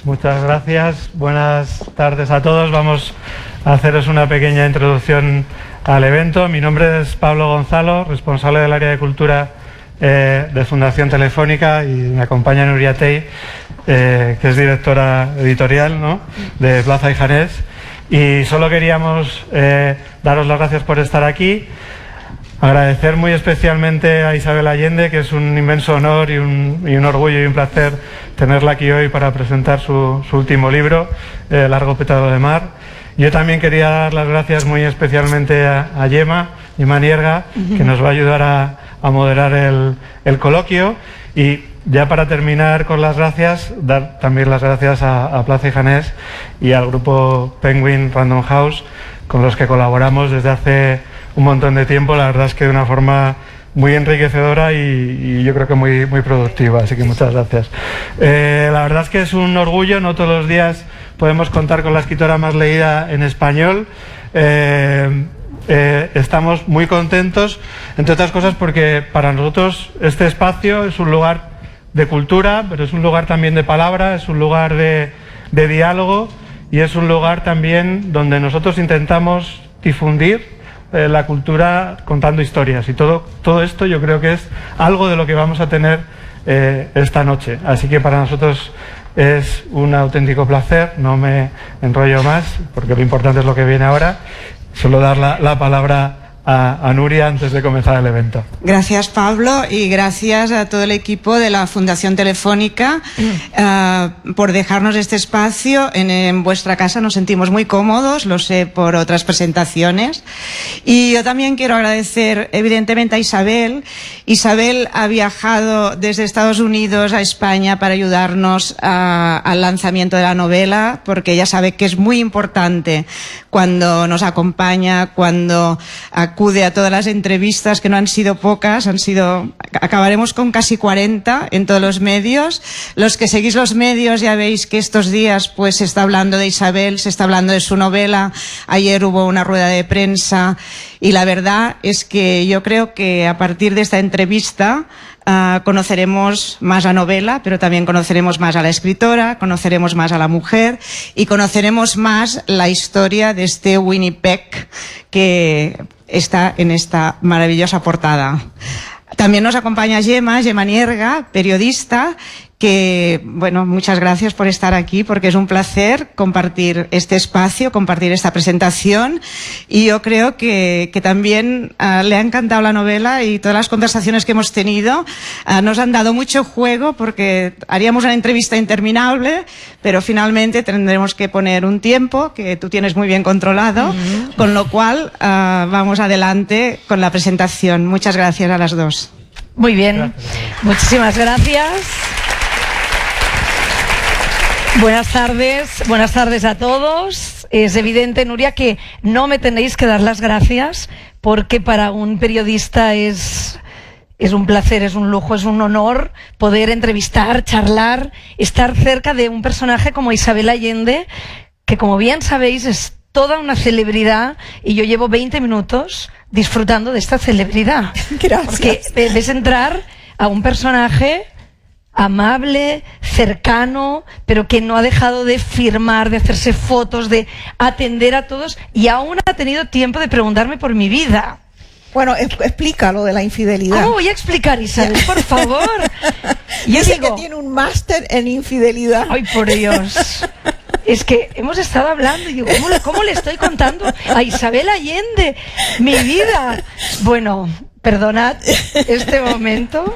Muchas gracias, buenas tardes a todos. Vamos a haceros una pequeña introducción al evento. Mi nombre es Pablo Gonzalo, responsable del área de cultura de Fundación Telefónica, y me acompaña Nuria Tey, que es directora editorial, ¿no?, de Plaza y Janés. Y solo queríamos daros las gracias por estar aquí. Agradecer muy especialmente a Isabel Allende, que es un inmenso honor y un orgullo y un placer tenerla aquí hoy para presentar su último libro, Largo Pétalo de Mar. Yo también quería dar las gracias muy especialmente a Gemma Nierga, que nos va a ayudar a moderar el coloquio. Y ya para terminar con las gracias, dar también las gracias a Plaza y Janés y al grupo Penguin Random House, con los que colaboramos desde hace un montón de tiempo, la verdad es que de una forma muy enriquecedora y yo creo que muy productiva, así que muchas gracias. La verdad es que es un orgullo, no todos los días podemos contar con la escritora más leída en español. Estamos muy contentos, entre otras cosas porque para nosotros este espacio es un lugar de cultura, pero es un lugar también de palabra, es un lugar de diálogo, y es un lugar también donde nosotros intentamos difundir la cultura contando historias, y todo esto yo creo que es algo de lo que vamos a tener esta noche. Así que para nosotros es un auténtico placer. No me enrollo más porque lo importante es lo que viene ahora. Solo dar la palabra a Nuria antes de comenzar el evento. Gracias, Pablo, y gracias a todo el equipo de la Fundación Telefónica por dejarnos este espacio. En vuestra casa nos sentimos muy cómodos, lo sé por otras presentaciones. Y yo también quiero agradecer evidentemente a Isabel. Isabel ha viajado desde Estados Unidos a España para ayudarnos al lanzamiento de la novela, porque ella sabe que es muy importante cuando nos acompaña, cuando acude a todas las entrevistas, que no han sido pocas, acabaremos con casi 40 en todos los medios. Los que seguís los medios ya veis que estos días pues se está hablando de Isabel, se está hablando de su novela. Ayer hubo una rueda de prensa y la verdad es que yo creo que a partir de esta entrevista conoceremos más la novela, pero también conoceremos más a la escritora, conoceremos más a la mujer y conoceremos más la historia de este Winnipeg que está en esta maravillosa portada. También nos acompaña Gemma Nierga, periodista, que, bueno, muchas gracias por estar aquí, porque es un placer compartir este espacio, compartir esta presentación, y yo creo que también le ha encantado la novela, y todas las conversaciones que hemos tenido nos han dado mucho juego, porque haríamos una entrevista interminable, pero finalmente tendremos que poner un tiempo que tú tienes muy bien controlado, con lo cual vamos adelante con la presentación. Muchas gracias a las dos. Muy bien, muchísimas gracias. Buenas tardes a todos. Es evidente, Nuria, que no me tenéis que dar las gracias, porque para un periodista es un placer, es un lujo, es un honor poder entrevistar, charlar, estar cerca de un personaje como Isabel Allende, que, como bien sabéis, es toda una celebridad, y yo llevo 20 minutos disfrutando de esta celebridad. Gracias. Porque ves entrar a un personaje amable, cercano, pero que no ha dejado de firmar, de hacerse fotos, de atender a todos, y aún ha tenido tiempo de preguntarme por mi vida. Bueno, explica lo de la infidelidad. ¿Cómo voy a explicar, Isabel? Por favor. Yo dice digo, que tiene un máster en infidelidad. Ay, por Dios. Es que hemos estado hablando y digo, ¿cómo le estoy contando a Isabel Allende mi vida? Bueno, perdonad este momento.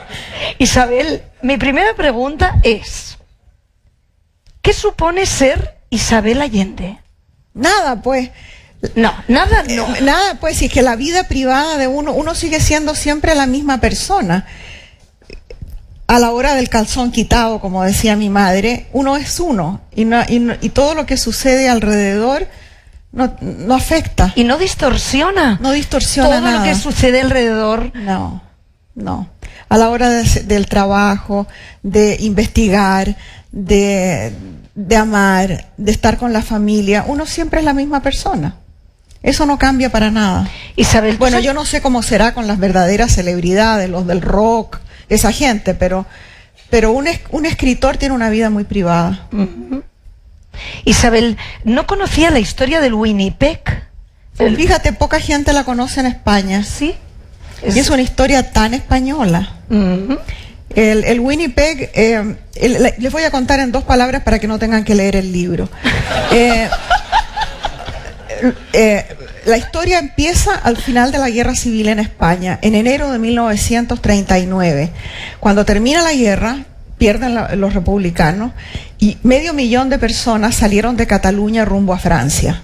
Isabel, mi primera pregunta es, ¿qué supone ser Isabel Allende? Nada, pues. No, nada no. Nada, pues, si es que la vida privada de uno sigue siendo siempre la misma persona. A la hora del calzón quitado, como decía mi madre, uno es uno, y todo lo que sucede alrededor no afecta. Y no distorsiona. No distorsiona todo nada. lo que sucede alrededor. No. A la hora del trabajo, de investigar, de amar, de estar con la familia, uno siempre es la misma persona. Eso no cambia para nada. Isabel, bueno, yo no sé cómo será con las verdaderas celebridades, los del rock, esa gente, pero pero un escritor tiene una vida muy privada. Isabel, ¿no conocía la historia del Winnipeg? Fíjate, poca gente la conoce en España. Sí. Y es una historia tan española. El Winnipeg, les voy a contar en 2 palabras para que no tengan que leer el libro. La historia empieza al final de la Guerra Civil en España, en enero de 1939. Cuando termina la guerra, pierden los republicanos y 500.000 de personas salieron de Cataluña rumbo a Francia.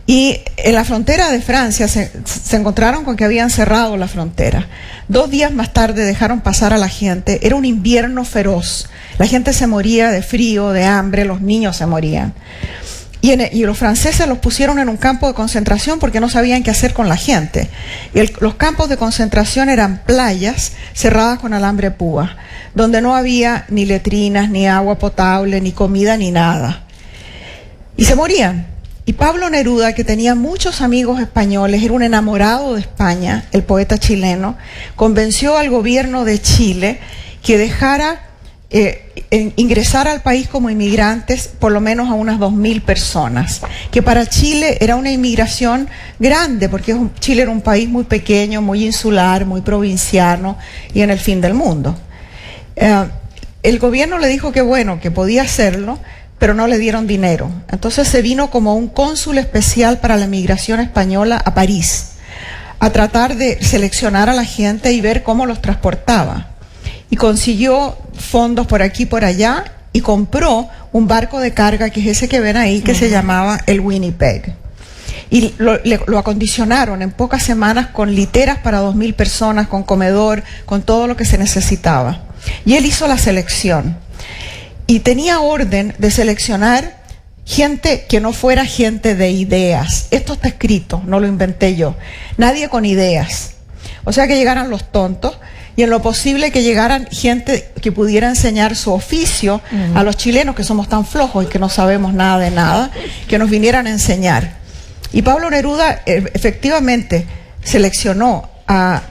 Y en la frontera de Francia se encontraron con que habían cerrado la frontera. 2 días más tarde dejaron pasar a la gente. Era un invierno feroz. La gente se moría de frío, de hambre, los niños se morían. Y los franceses los pusieron en un campo de concentración porque no sabían qué hacer con la gente. Y los campos de concentración eran playas cerradas con alambre púa, donde no había ni letrinas, ni agua potable, ni comida, ni nada. Y se morían. Y Pablo Neruda, que tenía muchos amigos españoles, era un enamorado de España, el poeta chileno, convenció al gobierno de Chile que dejara ingresar al país como inmigrantes por lo menos a unas 2.000 personas, que para Chile era una inmigración grande, porque Chile era un país muy pequeño, muy insular, muy provinciano y en el fin del mundo. El gobierno le dijo que bueno, que podía hacerlo, pero no le dieron dinero. Entonces se vino como un cónsul especial para la migración española a París, a tratar de seleccionar a la gente y ver cómo los transportaba. Y consiguió fondos por aquí y por allá y compró un barco de carga, que es ese que ven ahí, que se llamaba el Winnipeg. Y lo acondicionaron en pocas semanas con literas para 2.000 personas, con comedor, con todo lo que se necesitaba. Y él hizo la selección. Y tenía orden de seleccionar gente que no fuera gente de ideas. Esto está escrito, no lo inventé yo. Nadie con ideas. O sea, que llegaran los tontos y en lo posible que llegaran gente que pudiera enseñar su oficio a los chilenos, que somos tan flojos y que no sabemos nada de nada, que nos vinieran a enseñar. Y Pablo Neruda efectivamente seleccionó a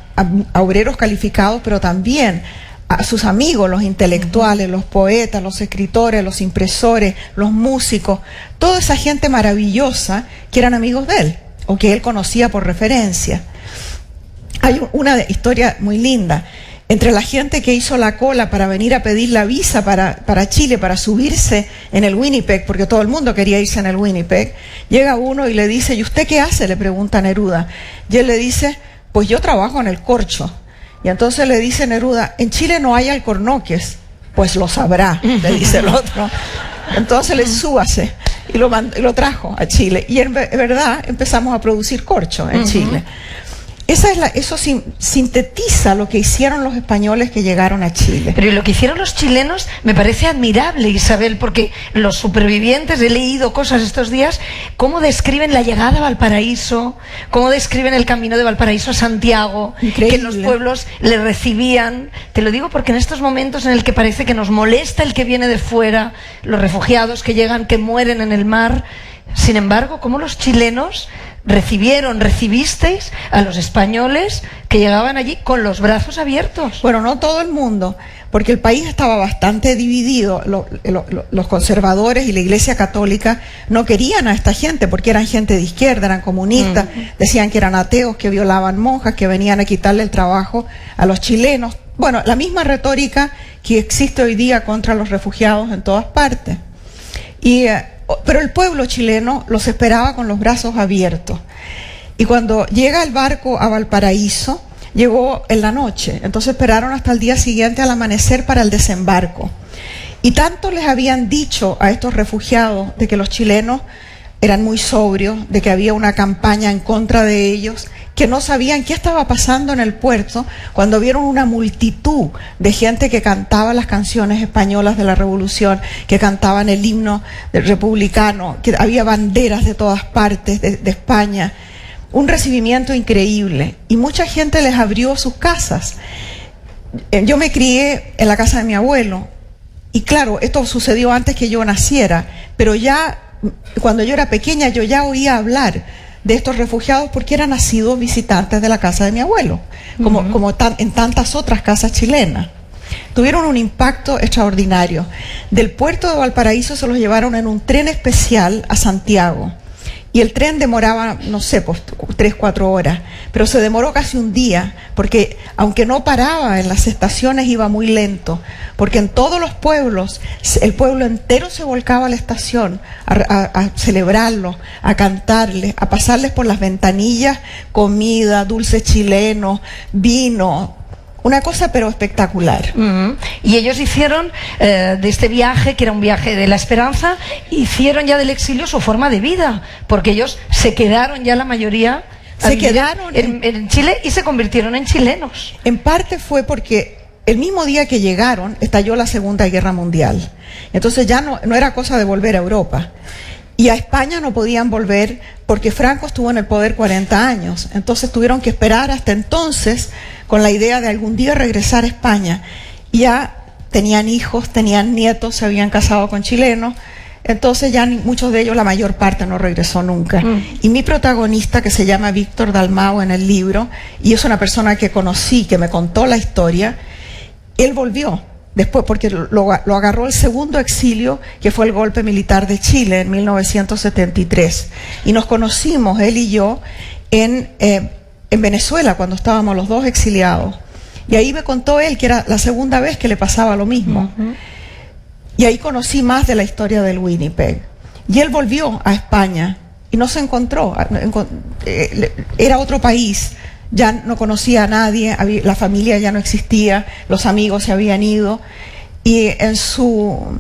obreros calificados, pero también a sus amigos, los intelectuales, los poetas, los escritores, los impresores, los músicos, toda esa gente maravillosa que eran amigos de él o que él conocía por referencia. Hay una historia muy linda. Entre la gente que hizo la cola para venir a pedir la visa para Chile, para subirse en el Winnipeg, porque todo el mundo quería irse en el Winnipeg, llega uno y le dice: ¿y usted qué hace?, le pregunta a Neruda. Y él le dice: pues yo trabajo en el corcho. Y entonces le dice Neruda: en Chile no hay alcornoques. Pues lo sabrá, le dice el otro. Entonces le dice: súbase. Y lo trajo a Chile. Y en verdad empezamos a producir corcho en Chile. Eso sintetiza lo que hicieron los españoles que llegaron a Chile. Pero lo que hicieron los chilenos me parece admirable, Isabel, porque los supervivientes, he leído cosas estos días, cómo describen la llegada a Valparaíso, cómo describen el camino de Valparaíso a Santiago, increíble, que los pueblos le recibían. Te lo digo porque en estos momentos en el que parece que nos molesta el que viene de fuera, los refugiados que llegan, que mueren en el mar, sin embargo, cómo los chilenos recibisteis a los españoles que llegaban allí con los brazos abiertos. Bueno, no todo el mundo, porque el país estaba bastante dividido. Los conservadores y la Iglesia Católica no querían a esta gente porque eran gente de izquierda, eran comunistas, decían que eran ateos, que violaban monjas, que venían a quitarle el trabajo a los chilenos. Bueno, la misma retórica que existe hoy día contra los refugiados en todas partes. Pero el pueblo chileno los esperaba con los brazos abiertos. Y cuando llega el barco a Valparaíso, llegó en la noche. Entonces esperaron hasta el día siguiente al amanecer para el desembarco. Y tanto les habían dicho a estos refugiados de que los chilenos eran muy sobrios, de que había una campaña en contra de ellos, que no sabían qué estaba pasando en el puerto cuando vieron una multitud de gente que cantaba las canciones españolas de la Revolución, que cantaban el himno del republicano, que había banderas de todas partes de España. Un recibimiento increíble. Y mucha gente les abrió sus casas. Yo me crié en la casa de mi abuelo. Y claro, esto sucedió antes que yo naciera, pero ya cuando yo era pequeña yo ya oía hablar de estos refugiados porque eran nacidos visitantes de la casa de mi abuelo, como en tantas otras casas chilenas. tuvieron un impacto extraordinario. Del puerto de Valparaíso se los llevaron en un tren especial a Santiago. Y el tren demoraba, no sé, pues 3-4 horas, pero se demoró casi un día, porque aunque no paraba en las estaciones, iba muy lento, porque en todos los pueblos, el pueblo entero se volcaba a la estación a celebrarlo, a cantarles, a pasarles por las ventanillas comida, dulces chilenos, vino. Una cosa pero espectacular. Y ellos hicieron de este viaje, que era un viaje de la esperanza, hicieron ya del exilio su forma de vida, porque ellos se quedaron ya la mayoría en Chile y se convirtieron en chilenos. En parte fue porque el mismo día que llegaron estalló la Segunda Guerra Mundial. Entonces ya no era cosa de volver a Europa. Y a España no podían volver porque Franco estuvo en el poder 40 años. Entonces tuvieron que esperar hasta entonces con la idea de algún día regresar a España. Ya tenían hijos, tenían nietos, se habían casado con chilenos. Entonces ya muchos de ellos, la mayor parte, no regresó nunca. Y mi protagonista, que se llama Víctor Dalmau en el libro, y es una persona que conocí, que me contó la historia, él volvió. Después, porque lo agarró el segundo exilio, que fue el golpe militar de Chile en 1973. Y nos conocimos, él y yo, en Venezuela, cuando estábamos los dos exiliados. Y ahí me contó él que era la segunda vez que le pasaba lo mismo. Y ahí conocí más de la historia del Winnipeg. Y él volvió a España y no se encontró. Era otro país. Ya no conocía a nadie, la familia ya no existía, los amigos se habían ido, y en su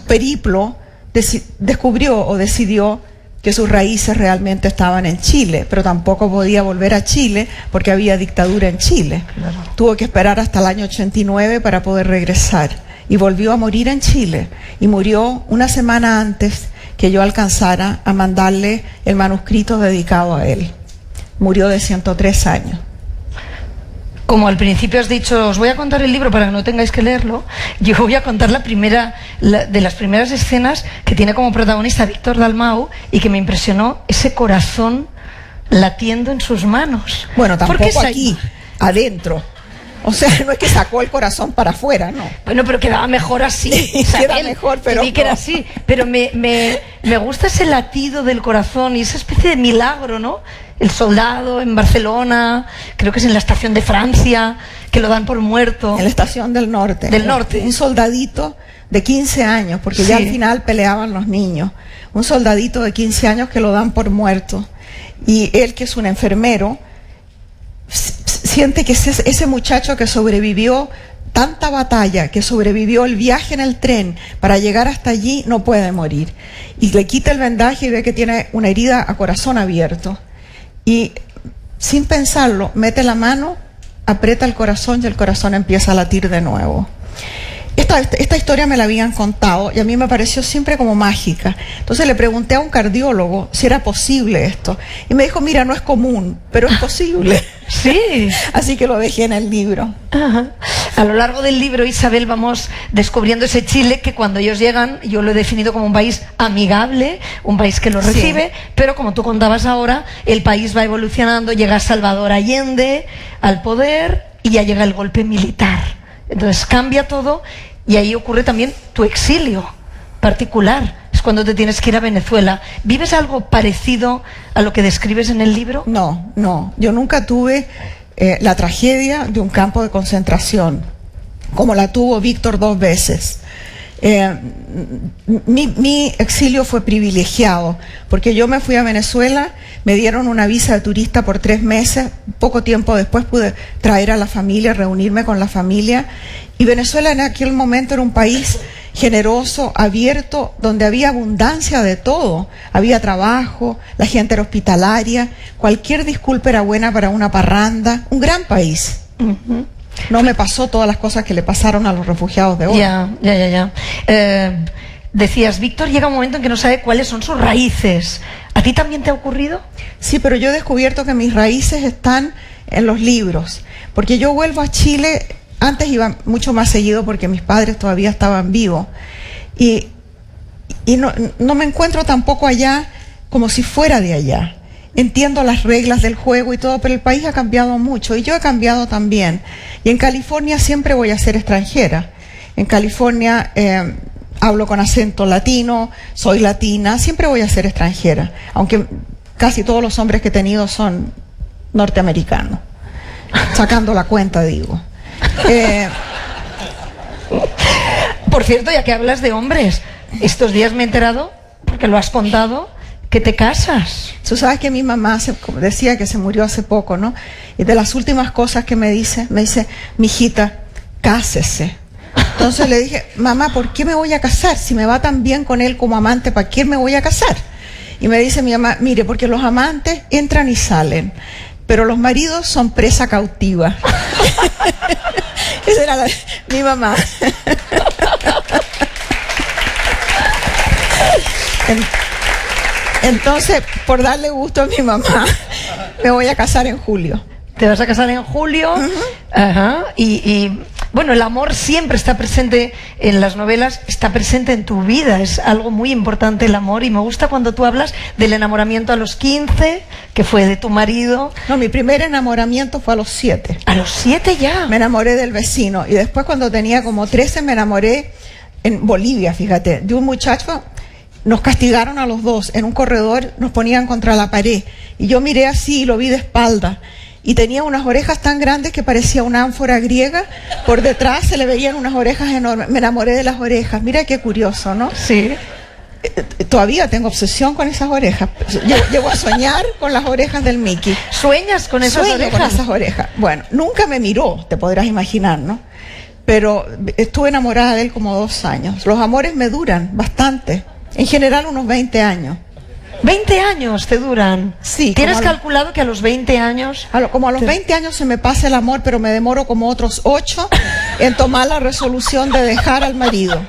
periplo descubrió o decidió que sus raíces realmente estaban en Chile, pero tampoco podía volver a Chile porque había dictadura en Chile. Claro. Tuvo que esperar hasta el año 89 para poder regresar, y volvió a morir en Chile, y murió una semana antes que yo alcanzara a mandarle el manuscrito dedicado a él. Murió de 103 años. Como al principio has dicho, os voy a contar el libro para que no tengáis que leerlo, yo voy a contar de las primeras escenas que tiene como protagonista Víctor Dalmau, y que me impresionó ese corazón latiendo en sus manos. Bueno, tampoco aquí, adentro. O sea, no es que sacó el corazón para afuera, no. Bueno, pero quedaba mejor así. Queda mejor, pero que era así. Pero me gusta ese latido del corazón y esa especie de milagro, ¿no? El soldado en Barcelona, creo que es en la estación de Francia, que lo dan por muerto. En la estación del norte. Del norte. Un soldadito de 15 años, porque sí, ya al final peleaban los niños. Un soldadito de 15 años que lo dan por muerto. Y él, que es un enfermero, siente que ese muchacho que sobrevivió tanta batalla, que sobrevivió el viaje en el tren para llegar hasta allí, no puede morir. Y le quita el vendaje y ve que tiene una herida a corazón abierto. Y sin pensarlo, mete la mano, aprieta el corazón y el corazón empieza a latir de nuevo. Esta historia me la habían contado y a mí me pareció siempre como mágica. Entonces le pregunté a un cardiólogo si era posible esto. Y me dijo, mira, no es común, pero es posible. Sí. Así que lo dejé en el libro. Ajá. A lo largo del libro, Isabel, vamos descubriendo ese Chile que cuando ellos llegan, yo lo he definido como un país amigable, un país que los recibe, sí, pero como tú contabas ahora, el país va evolucionando, llega Salvador Allende al poder y ya llega el golpe militar. Entonces cambia todo y ahí ocurre también tu exilio particular. Es cuando te tienes que ir a Venezuela. ¿Vives algo parecido a lo que describes en el libro? No. Yo nunca tuve la tragedia de un campo de concentración, como la tuvo Víctor 2 veces. Mi exilio fue privilegiado, porque yo me fui a Venezuela, me dieron una visa de turista por 3 meses, poco tiempo después pude traer a la familia, reunirme con la familia, y Venezuela en aquel momento era un país generoso, abierto, donde había abundancia de todo, había trabajo, la gente era hospitalaria, cualquier disculpa era buena para una parranda, un gran país. No me pasó todas las cosas que le pasaron a los refugiados de hoy. Ya. Decías, Víctor llega un momento en que no sabe cuáles son sus raíces. ¿A ti también te ha ocurrido? Sí, pero yo he descubierto que mis raíces están en los libros. Porque yo vuelvo a Chile, antes iba mucho más seguido porque mis padres todavía estaban vivos. Y no me encuentro tampoco allá como si fuera de allá. entiendo las reglas del juego y todo, pero el país ha cambiado mucho y yo he cambiado también. Y en California siempre voy a ser extranjera. En California hablo con acento latino, soy latina, siempre voy a ser extranjera, aunque casi todos los hombres que he tenido son norteamericanos, sacando la cuenta, digo. Por cierto, ya que hablas de hombres, estos días me he enterado, porque lo has contado, que te casas. Tú sabes que mi mamá como decía que se murió hace poco, ¿no? Y de las últimas cosas que me dice, mijita, cásese. Entonces le dije, mamá, ¿por qué me voy a casar? Si me va tan bien con él como amante, ¿para qué me voy a casar? Y me dice mi mamá, mire, porque los amantes entran y salen, pero los maridos son presa cautiva. Esa era mi mamá. Entonces, por darle gusto a mi mamá, me voy a casar en julio. Te vas a casar en julio. Ajá. Y bueno, el amor siempre está presente en las novelas, está presente en tu vida, es algo muy importante el amor, y me gusta cuando tú hablas del enamoramiento a los 15, que fue de tu marido. No, mi primer enamoramiento fue a los 7. ¿A los 7 ya? Me enamoré del vecino, y después cuando tenía como 13 me enamoré en Bolivia, fíjate, de un muchacho. Nos castigaron a los dos en un corredor, nos ponían contra la pared, y yo miré así y lo vi de espalda. Y tenía unas orejas tan grandes que parecía una ánfora griega. Por detrás se le veían unas orejas enormes. Me enamoré de las orejas. Mira qué curioso, ¿no? Sí. Todavía tengo obsesión con esas orejas. Llego a soñar con las orejas del Mickey. ¿Sueñas con esas Sueño orejas? con esas orejas. Bueno, nunca me miró, te podrás imaginar, ¿no? Pero estuve enamorada de él como 2 años. Los amores me duran bastante. En general unos 20 años. 20 años te duran. Sí. ¿Tienes calculado que a los 20 años? Como a los 20 años se me pasa el amor, pero me demoro como otros 8 en tomar la resolución de dejar al marido.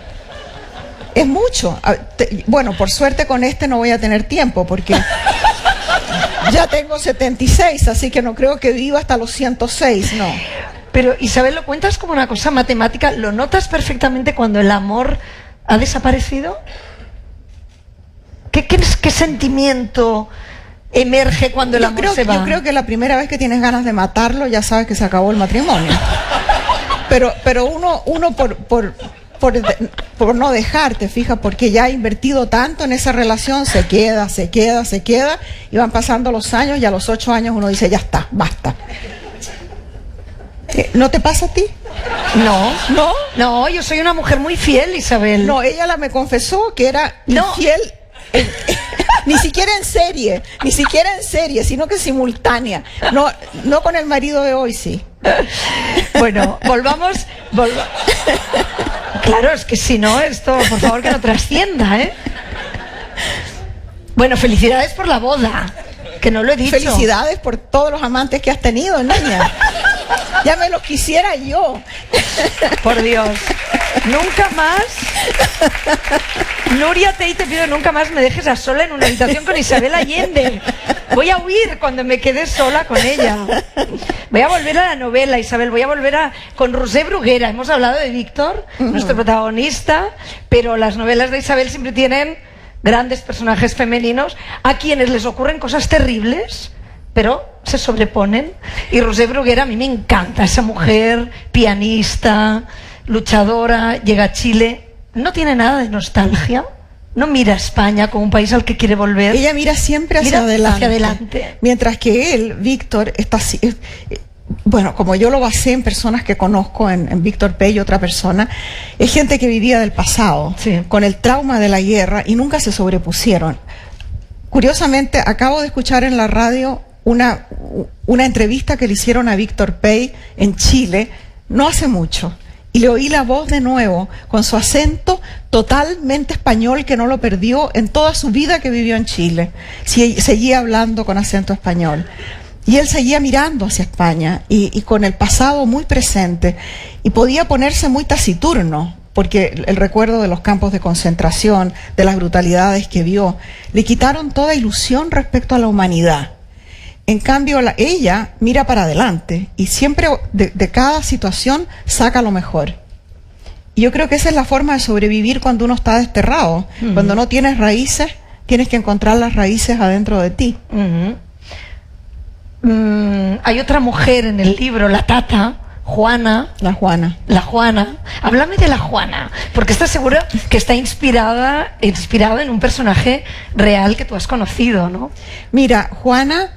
Es mucho. Bueno, por suerte con este no voy a tener tiempo, porque ya tengo 76, así que no creo que viva hasta los 106, no. Pero Isabel, ¿lo cuentas como una cosa matemática? ¿Lo notas perfectamente cuando el amor ha desaparecido? ¿Qué sentimiento emerge cuando el amor se va? Yo creo que la primera vez que tienes ganas de matarlo ya sabes que se acabó el matrimonio. Pero uno por no dejarte, fija, porque ya ha invertido tanto en esa relación, se queda, y van pasando los años, y a los 8 años uno dice, ya está, basta. ¿No te pasa a ti? No. ¿No? No, yo soy una mujer muy fiel, Isabel. No, ella me confesó que era No. infiel. Ni siquiera en serie, sino que simultánea. No con el marido de hoy, sí. Bueno, volvamos. Claro, es que si no, esto, por favor, que no trascienda, ¿eh? Bueno, felicidades por la boda, que no lo he dicho. Felicidades por todos los amantes que has tenido, niña. Ya me los quisiera yo. Por Dios. Nunca más. Nuria, te pido, nunca más me dejes a sola en una habitación con Isabel Allende. Voy a huir cuando me quede sola con ella. Voy a volver a la novela, Isabel. Voy a volver con Roser Bruguera. Hemos hablado de Víctor, nuestro protagonista, pero las novelas de Isabel siempre tienen grandes personajes femeninos a quienes les ocurren cosas terribles, pero se sobreponen. Y Roser Bruguera, a mí me encanta, esa mujer pianista, luchadora, llega a Chile, no tiene nada de nostalgia, no mira a España como un país al que quiere volver. Ella mira siempre hacia adelante. Mientras que él, Víctor, está así. Bueno, como yo lo basé en personas que conozco, en Víctor Pey y otra persona, es gente que vivía del pasado, sí, con el trauma de la guerra, y nunca se sobrepusieron. Curiosamente, acabo de escuchar en la radio una entrevista que le hicieron a Víctor Pey en Chile, no hace mucho, y le oí la voz de nuevo, con su acento totalmente español, que no lo perdió en toda su vida que vivió en Chile. Seguía hablando con acento español. Y él seguía mirando hacia España, y con el pasado muy presente, y podía ponerse muy taciturno, porque el recuerdo de los campos de concentración, de las brutalidades que vio, le quitaron toda ilusión respecto a la humanidad. En cambio, ella mira para adelante, y siempre de cada situación saca lo mejor. Y yo creo que esa es la forma de sobrevivir cuando uno está desterrado. Cuando no tienes raíces, tienes que encontrar las raíces adentro de ti. hay otra mujer en el libro, la Tata, Juana. La Juana. La Juana. Háblame de la Juana, porque estás segura que está inspirada en un personaje real que tú has conocido, ¿no? Mira, Juana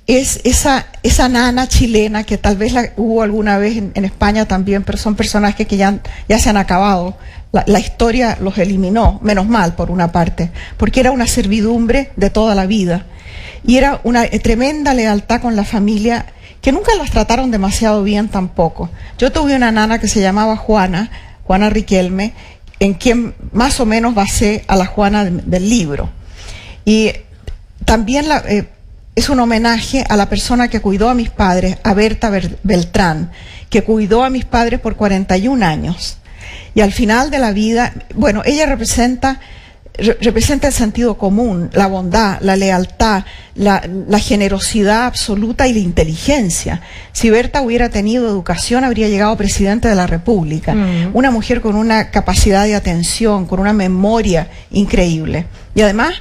es esa nana chilena que tal vez hubo alguna vez en España también, pero son personajes que ya se han acabado. La historia los eliminó, menos mal por una parte, porque era una servidumbre de toda la vida. Y era una tremenda lealtad con la familia, que nunca las trataron demasiado bien tampoco. Yo tuve una nana que se llamaba Juana Riquelme, en quien más o menos basé a la Juana del libro. Y también es un homenaje a la persona que cuidó a mis padres, a Berta Beltrán, que cuidó a mis padres por 41 años. Y al final de la vida, bueno, ella representa el sentido común, la bondad, la lealtad, la generosidad absoluta y la inteligencia. Si Berta hubiera tenido educación, habría llegado presidente de la República. Una mujer con una capacidad de atención, con una memoria increíble. Y además,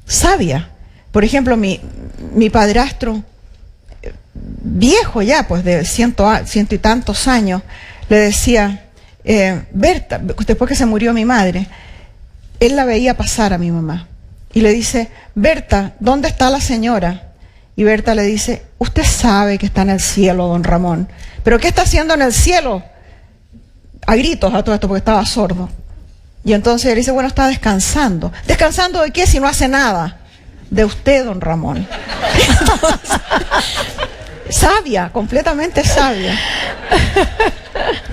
sabia. Por ejemplo, mi padrastro, viejo ya, pues de ciento y tantos años, le decía, Berta, después que se murió mi madre, él la veía pasar a mi mamá y le dice, Berta, ¿dónde está la señora? Y Berta le dice, usted sabe que está en el cielo, don Ramón. ¿Pero qué está haciendo en el cielo? A gritos a todo esto, porque estaba sordo. Y entonces él dice, bueno, está descansando. ¿Descansando de qué si no hace nada? De usted, don Ramón. Entonces, sabia, completamente sabia.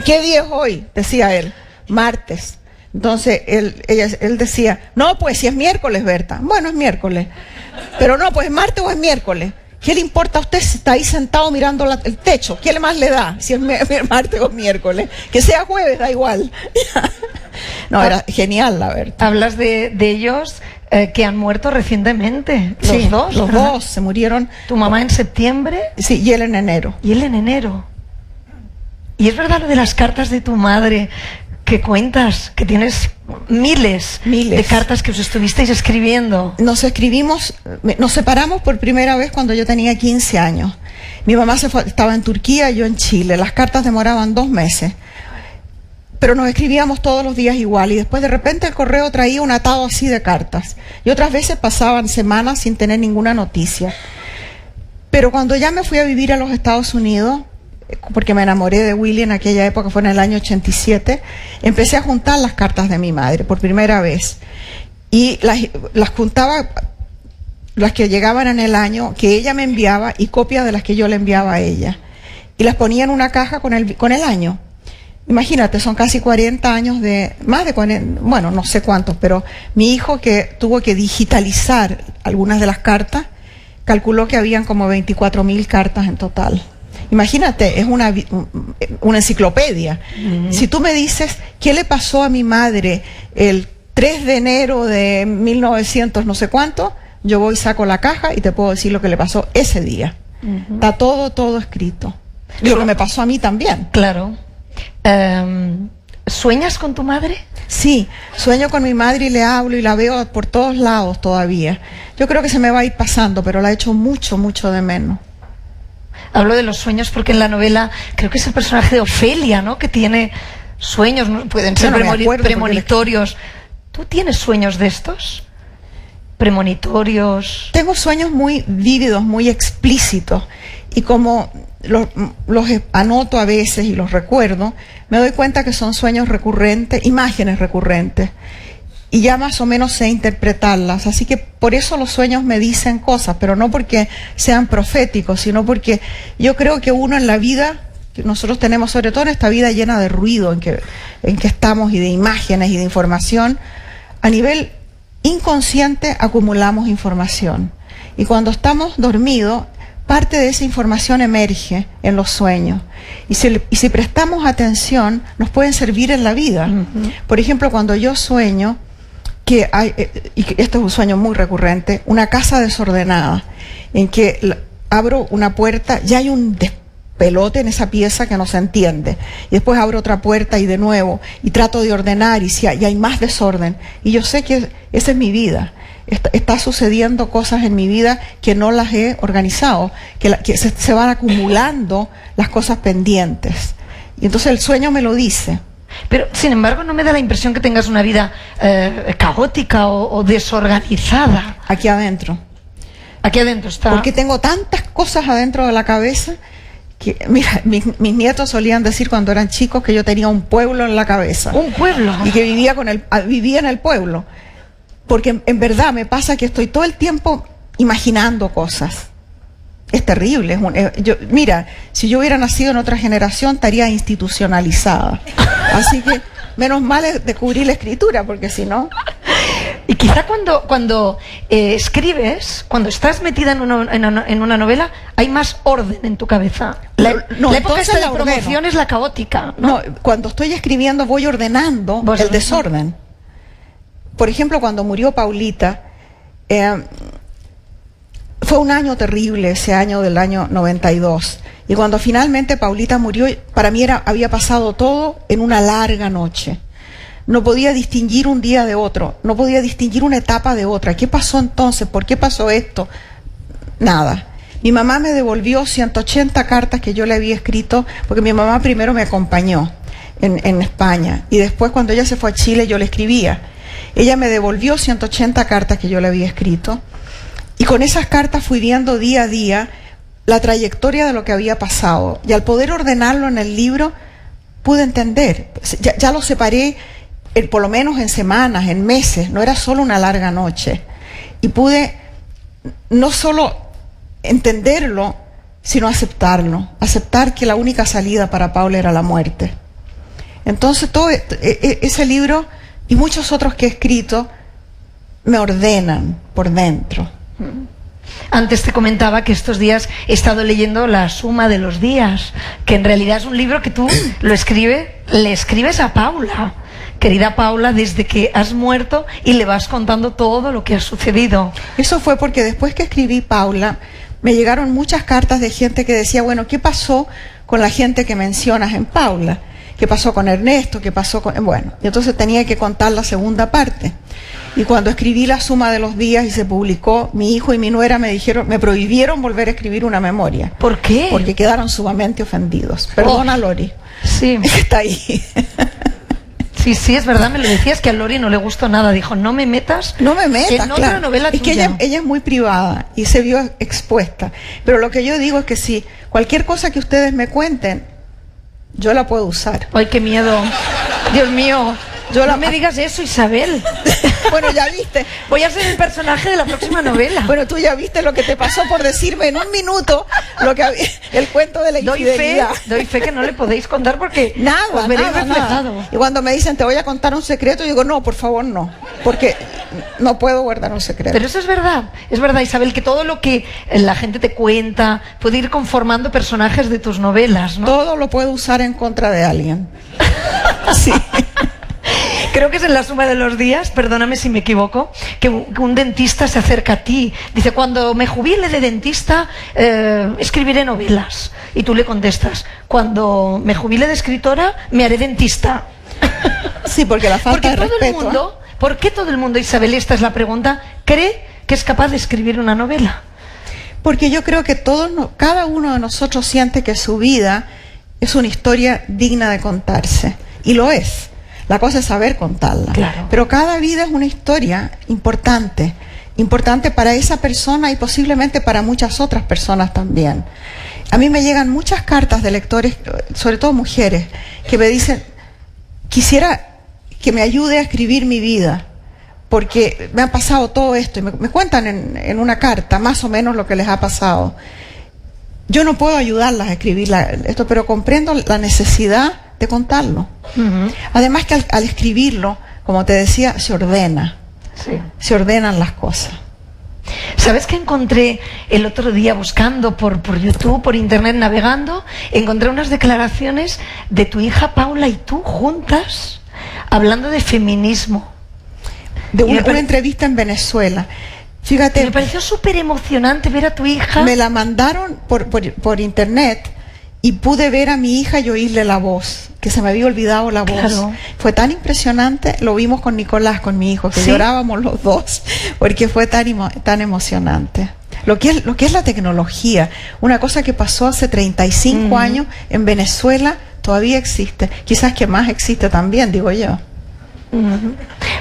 ¿Qué día es hoy? Decía él. Martes. Entonces él decía, no, pues si es miércoles, Berta. Bueno, es miércoles. Pero no, pues es martes o es miércoles. ¿Qué le importa a usted si está ahí sentado mirando el techo? ¿Qué más le da si es martes o miércoles? Que sea jueves, da igual. No, era genial la Berta. Hablas de ellos que han muerto recientemente. Sí, Los dos. Los ¿verdad? dos se murieron. Tu mamá en septiembre. Sí, y él en enero. Y él en enero. Y es verdad lo de las cartas de tu madre, que cuentas que tienes miles de cartas que os estuvisteis escribiendo. Nos separamos por primera vez cuando yo tenía 15 años. Mi mamá estaba en Turquía, yo en Chile. Las cartas demoraban 2 meses. Pero nos escribíamos todos los días igual. Y después de repente el correo traía un atado así de cartas. Y otras veces pasaban semanas sin tener ninguna noticia. Pero cuando ya me fui a vivir a los Estados Unidos, porque me enamoré de Willy en aquella época, fue en el año 87, empecé a juntar las cartas de mi madre por primera vez. Y las juntaba, las que llegaban en el año, que ella me enviaba, y copias de las que yo le enviaba a ella. Y las ponía en una caja con el año. Imagínate, son casi 40 años más de 40, bueno, no sé cuántos, pero mi hijo, que tuvo que digitalizar algunas de las cartas, calculó que habían como 24.000 cartas en total. Imagínate, es una enciclopedia. Si tú me dices, ¿qué le pasó a mi madre el 3 de enero de 1900 no sé cuánto? Yo voy, saco la caja y te puedo decir lo que le pasó ese día. Está todo escrito. Y lo que me pasó a mí también. Claro. ¿Sueñas con tu madre? Sí, sueño con mi madre y le hablo y la veo por todos lados todavía. Yo creo que se me va a ir pasando, pero la echo mucho de menos. Hablo de los sueños porque en la novela creo que es el personaje de Ofelia, ¿no? Que tiene sueños, ¿no? Pueden ser premonitorios. ¿Tú tienes sueños de estos? Premonitorios. Tengo sueños muy vívidos, muy explícitos. Y como los anoto a veces y los recuerdo, me doy cuenta que son sueños recurrentes, imágenes recurrentes. Y ya más o menos sé interpretarlas. Así que por eso los sueños me dicen cosas, pero no porque sean proféticos, sino porque yo creo que uno en la vida que nosotros tenemos, sobre todo en esta vida llena de ruido en que estamos, y de imágenes y de información, a nivel inconsciente acumulamos información. Y cuando estamos dormidos, parte de esa información emerge en los sueños. Y si prestamos atención, nos pueden servir en la vida. Por ejemplo, cuando yo sueño que hay, y esto es un sueño muy recurrente, una casa desordenada, en que abro una puerta, ya hay un despelote en esa pieza que no se entiende, y después abro otra puerta y de nuevo, y trato de ordenar, y hay más desorden, y yo sé que esa es mi vida. está sucediendo cosas en mi vida que no las he organizado, que se van acumulando las cosas pendientes. Y entonces el sueño me lo dice. Pero, sin embargo, no me da la impresión que tengas una vida caótica o desorganizada. Aquí adentro. Aquí adentro está. Porque tengo tantas cosas adentro de la cabeza que, mira, mis nietos solían decir cuando eran chicos que yo tenía un pueblo en la cabeza. Un pueblo. Y que vivía en el pueblo. Porque en verdad me pasa que estoy todo el tiempo imaginando cosas. Es terrible. Mira, si yo hubiera nacido en otra generación, estaría institucionalizada. Así que menos mal es descubrir la escritura, porque si no... Y quizá cuando escribes, cuando estás metida en una novela, hay más orden en tu cabeza. La época esta de la promoción es la caótica, ¿no? No, cuando estoy escribiendo voy ordenando el desorden. Por ejemplo, cuando murió Paulita, fue un año terrible, ese año del año 92. Y cuando finalmente Paulita murió, para mí había pasado todo en una larga noche. No podía distinguir un día de otro, no podía distinguir una etapa de otra. ¿Qué pasó entonces? ¿Por qué pasó esto? Nada. Mi mamá me devolvió 180 cartas que yo le había escrito, porque mi mamá primero me acompañó en España, y después cuando ella se fue a Chile yo le escribía. Ella me devolvió 180 cartas que yo le había escrito, y con esas cartas fui viendo día a día la trayectoria de lo que había pasado, y al poder ordenarlo en el libro pude entender, ya lo separé por lo menos en semanas, en meses, no era solo una larga noche, y pude no solo entenderlo, sino aceptarlo, aceptar que la única salida para Paula era la muerte. Entonces todo ese libro y muchos otros que he escrito me ordenan por dentro. Antes te comentaba que estos días he estado leyendo La suma de los días, que en realidad es un libro que tú le escribes a Paula. Querida Paula, desde que has muerto, y le vas contando todo lo que ha sucedido. Eso fue porque después que escribí Paula, me llegaron muchas cartas de gente que decía, bueno, ¿qué pasó con la gente que mencionas en Paula? ¿Qué pasó con Ernesto? ¿Qué pasó con...? Bueno, y entonces tenía que contar la segunda parte. Y cuando escribí La suma de los días y se publicó, mi hijo y mi nuera me prohibieron volver a escribir una memoria. ¿Por qué? Porque quedaron sumamente ofendidos. Perdona, Lori. Sí. Está ahí. Sí, es verdad, me lo decías, que a Lori no le gustó nada. Dijo, no me metas en otra claro. novela tuya. Es que ella es muy privada y se vio expuesta. Pero lo que yo digo es que si cualquier cosa que ustedes me cuenten, yo la puedo usar. Ay, qué miedo. Dios mío. No me digas eso, Isabel. Bueno, ya viste. Voy a ser el personaje de la próxima novela. Bueno, tú ya viste lo que te pasó por decirme en un minuto el cuento de la infidelidad. Doy fe que no le podéis contar porque os veréis reflejado. Y cuando me dicen, te voy a contar un secreto, yo digo, no, por favor, no. Porque no puedo guardar un secreto. Pero eso es verdad, Isabel, que todo lo que la gente te cuenta puede ir conformando personajes de tus novelas, ¿no? Todo lo puedo usar en contra de alguien. Sí. Creo que es en La suma de los días, perdóname si me equivoco, que un dentista se acerca a ti. Dice, cuando me jubile de dentista, escribiré novelas. Y tú le contestas, cuando me jubile de escritora, me haré dentista. Sí, porque la falta de respeto. ¿Por qué todo el mundo, Isabel, esta es la pregunta, cree que es capaz de escribir una novela? Porque yo creo que cada uno de nosotros siente que su vida es una historia digna de contarse. Y lo es. La cosa es saber contarla. Claro. Pero cada vida es una historia importante para esa persona y posiblemente para muchas otras personas también. A mí me llegan muchas cartas de lectores, sobre todo mujeres, que me dicen, quisiera que me ayude a escribir mi vida, porque me ha pasado todo esto, y me cuentan en una carta más o menos lo que les ha pasado. Yo no puedo ayudarlas a escribir esto, pero comprendo la necesidad de contarlo. Además que al escribirlo, como te decía, se ordena. Sí. Se ordenan las cosas. ¿Sabes qué encontré el otro día buscando por YouTube, por internet, navegando? Encontré unas declaraciones de tu hija Paula y tú juntas, hablando de feminismo. De una entrevista en Venezuela. Fíjate. Me pareció súper emocionante ver a tu hija. Me la mandaron por internet. y pude ver a mi hija y oírle la voz, que se me había olvidado la voz. Claro. Fue tan impresionante, lo vimos con Nicolás, con mi hijo, que ¿Sí? llorábamos los dos, porque fue tan emocionante. Lo que es la tecnología, una cosa que pasó hace 35 años en Venezuela, todavía existe. Quizás que más existe también, digo yo.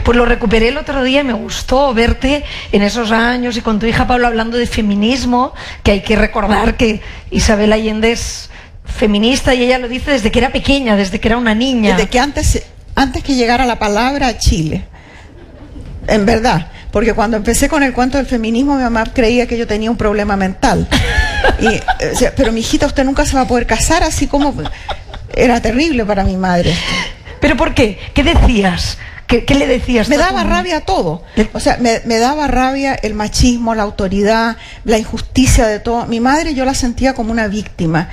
Pues lo recuperé el otro día y me gustó verte en esos años y con tu hija Paula hablando de feminismo, que hay que recordar que Isabel Allende es feminista y ella lo dice desde que era pequeña, desde que era una niña. Desde que antes que llegara la palabra a Chile. En verdad. Porque cuando empecé con el cuento del feminismo, mi mamá creía que yo tenía un problema mental. O sea, pero mi hijita, usted nunca se va a poder casar, así como... Era terrible para mi madre. ¿Pero por qué? ¿Qué decías? ¿Qué le decías? Me daba rabia todo. O sea, me daba rabia el machismo, la autoridad, la injusticia de todo. Mi madre yo la sentía como una víctima.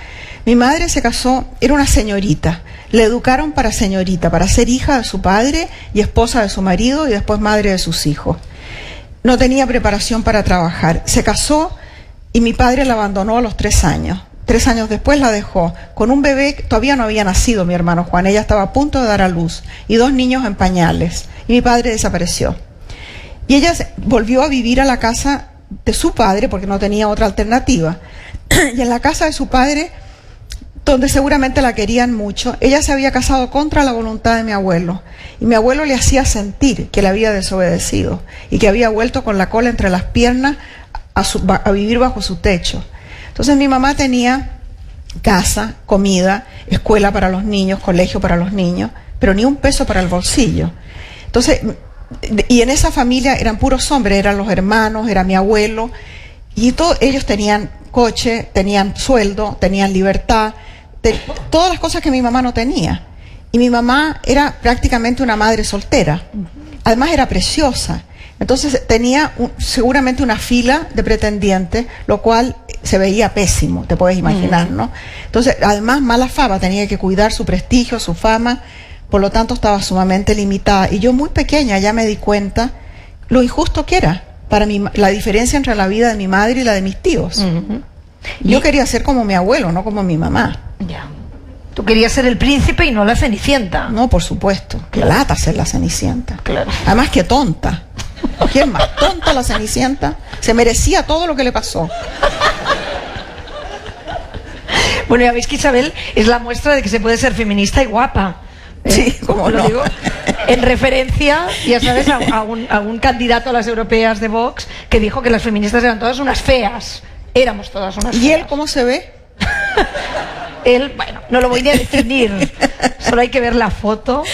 Mi madre se casó, era una señorita. Le educaron para señorita, para ser hija de su padre y esposa de su marido y después madre de sus hijos. No tenía preparación para trabajar. Se casó y mi padre la abandonó a los 3 años. 3 años después la dejó con un bebé que todavía no había nacido, mi hermano Juan. Ella estaba a punto de dar a luz y 2 niños en pañales. Y mi padre desapareció. Y ella volvió a vivir a la casa de su padre porque no tenía otra alternativa. Y en la casa de su padre, donde seguramente la querían mucho, ella se había casado contra la voluntad de mi abuelo. Y mi abuelo le hacía sentir que le había desobedecido y que había vuelto con la cola entre las piernas a vivir bajo su techo. Entonces mi mamá tenía casa, comida, escuela para los niños, colegio para los niños, pero ni un peso para el bolsillo. Entonces, y en esa familia eran puros hombres, eran los hermanos, era mi abuelo, y todos ellos tenían coche, tenían sueldo, tenían libertad, todas las cosas que mi mamá no tenía. Y mi mamá era prácticamente una madre soltera. Además era preciosa. Entonces tenía seguramente una fila de pretendientes, lo cual se veía pésimo, te puedes imaginar, ¿no? Entonces, además, mala fama, tenía que cuidar su prestigio, su fama, por lo tanto estaba sumamente limitada. Y yo muy pequeña ya me di cuenta lo injusto que era para mí, la diferencia entre la vida de mi madre y la de mis tíos. Yo quería ser como mi abuelo, no como mi mamá. Ya. Tú querías ser el príncipe y no la Cenicienta. No, por supuesto. Qué lata ser la Cenicienta. Claro. Además, que tonta. ¿Quién más tonta la Cenicienta? Se merecía todo lo que le pasó. Bueno, ya veis que Isabel es la muestra de que se puede ser feminista y guapa. Sí, como lo no. digo en referencia, ya sabes, a un candidato a las europeas de Vox que dijo que las feministas eran todas unas feas. Éramos todas unas feas. ¿Y él cómo se ve? Él, bueno, no lo voy a definir, solo hay que ver la foto.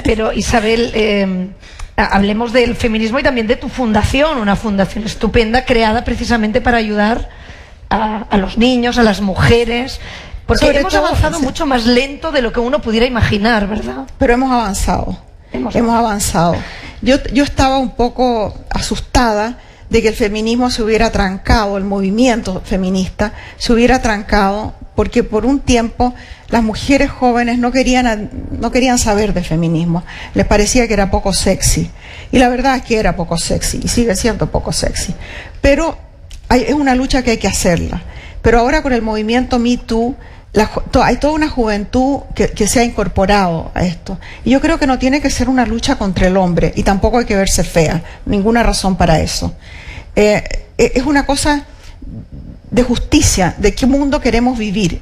Pero Isabel, hablemos del feminismo y también de tu fundación, una fundación estupenda creada precisamente para ayudar a los niños, a las mujeres, porque hemos avanzado mucho más lento de lo que uno pudiera imaginar, ¿verdad? Pero hemos avanzado. Hemos avanzado. Yo estaba un poco asustada de que el feminismo se hubiera trancado, el movimiento feminista se hubiera trancado, porque por un tiempo las mujeres jóvenes no querían saber de feminismo, les parecía que era poco sexy, y la verdad es que era poco sexy, y sigue siendo poco sexy, pero es una lucha que hay que hacerla. Pero ahora con el movimiento Me Too, hay toda una juventud que se ha incorporado a esto, y yo creo que no tiene que ser una lucha contra el hombre, y tampoco hay que verse fea, ninguna razón para eso. Es una cosa de justicia, de qué mundo queremos vivir,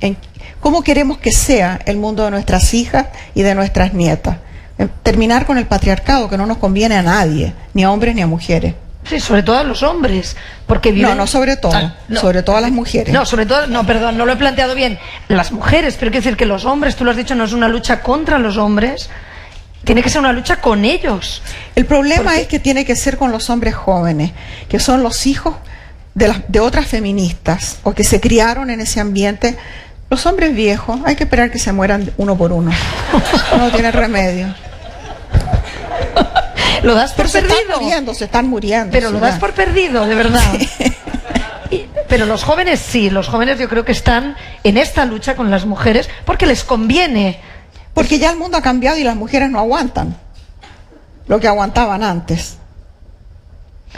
cómo queremos que sea el mundo de nuestras hijas y de nuestras nietas. Terminar con el patriarcado, que no nos conviene a nadie, ni a hombres ni a mujeres. Sí, sobre todo a los hombres, porque viven... No sobre todo, no. Sobre todo a las mujeres. No, sobre todo, no, perdón, no lo he planteado bien. Las mujeres, pero quiero decir que los hombres, tú lo has dicho, no es una lucha contra los hombres, tiene que ser una lucha con ellos. El problema es que tiene que ser con los hombres jóvenes, que son los hijos de otras feministas, o que se criaron en ese ambiente. Los hombres viejos, hay que esperar que se mueran uno por uno. No tiene remedio. Lo das por perdido. Se están muriendo. Pero lo das por perdido, de verdad. Sí. Pero los jóvenes sí, los jóvenes yo creo que están en esta lucha con las mujeres porque les conviene. Porque ya el mundo ha cambiado y las mujeres no aguantan lo que aguantaban antes.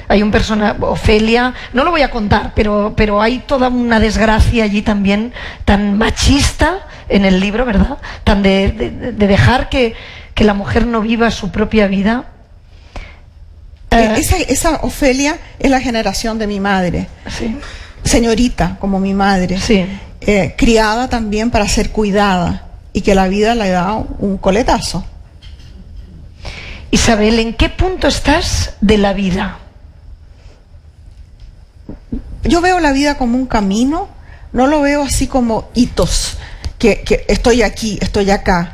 Hay un personaje, Ofelia, no lo voy a contar, pero hay toda una desgracia allí también, tan machista en el libro, ¿verdad? Tan de dejar que la mujer no viva su propia vida. Esa Ofelia es la generación de mi madre. Sí. Señorita, como mi madre. Sí. Criada también para ser cuidada y que la vida le da un coletazo. Isabel, ¿en qué punto estás de la vida? Yo veo la vida como un camino, no lo veo así como hitos, que estoy aquí, estoy acá.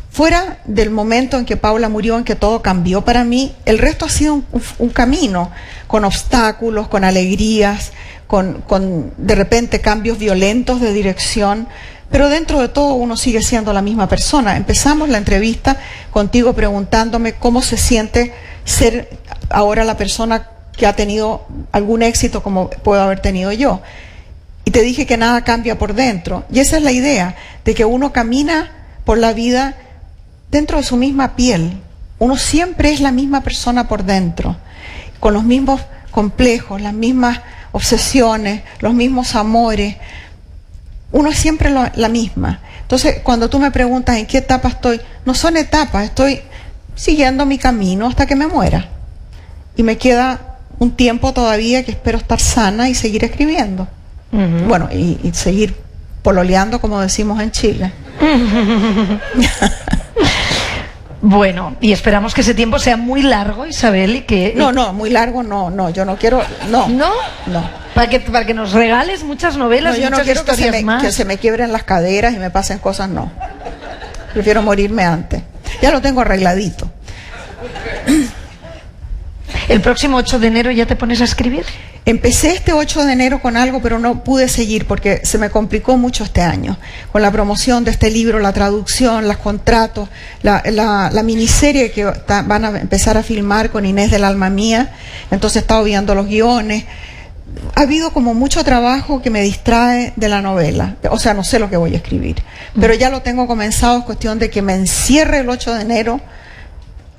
Fuera del momento en que Paula murió, en que todo cambió para mí, el resto ha sido un camino, con obstáculos, con alegrías, con de repente cambios violentos de dirección, pero dentro de todo uno sigue siendo la misma persona. Empezamos la entrevista contigo preguntándome cómo se siente ser ahora la persona que ha tenido algún éxito como puedo haber tenido yo. Y te dije que nada cambia por dentro. Y esa es la idea, de que uno camina por la vida dentro de su misma piel. Uno siempre es la misma persona por dentro, con los mismos complejos, las mismas obsesiones, los mismos amores. Uno es siempre la misma. Entonces, cuando tú me preguntas en qué etapa estoy, no son etapas, estoy siguiendo mi camino hasta que me muera. Y me queda un tiempo todavía que espero estar sana y seguir escribiendo. Bueno, y seguir pololeando, como decimos en Chile. Bueno, y esperamos que ese tiempo sea muy largo, Isabel, y que... No, muy largo no, yo no quiero, no. ¿No? No. Para que nos regales muchas novelas y yo no muchas quiero historias más. que se me quiebren las caderas y me pasen cosas, no. Prefiero morirme antes. Ya lo tengo arregladito. ¿El próximo 8 de enero ya te pones a escribir? Empecé este 8 de enero con algo, pero no pude seguir porque se me complicó mucho este año. Con la promoción de este libro, la traducción, los contratos, la miniserie que van a empezar a filmar con Inés del Alma Mía. Entonces he estado viendo los guiones. Ha habido como mucho trabajo que me distrae de la novela. O sea, no sé lo que voy a escribir. Pero ya lo tengo comenzado, es cuestión de que me encierre el 8 de enero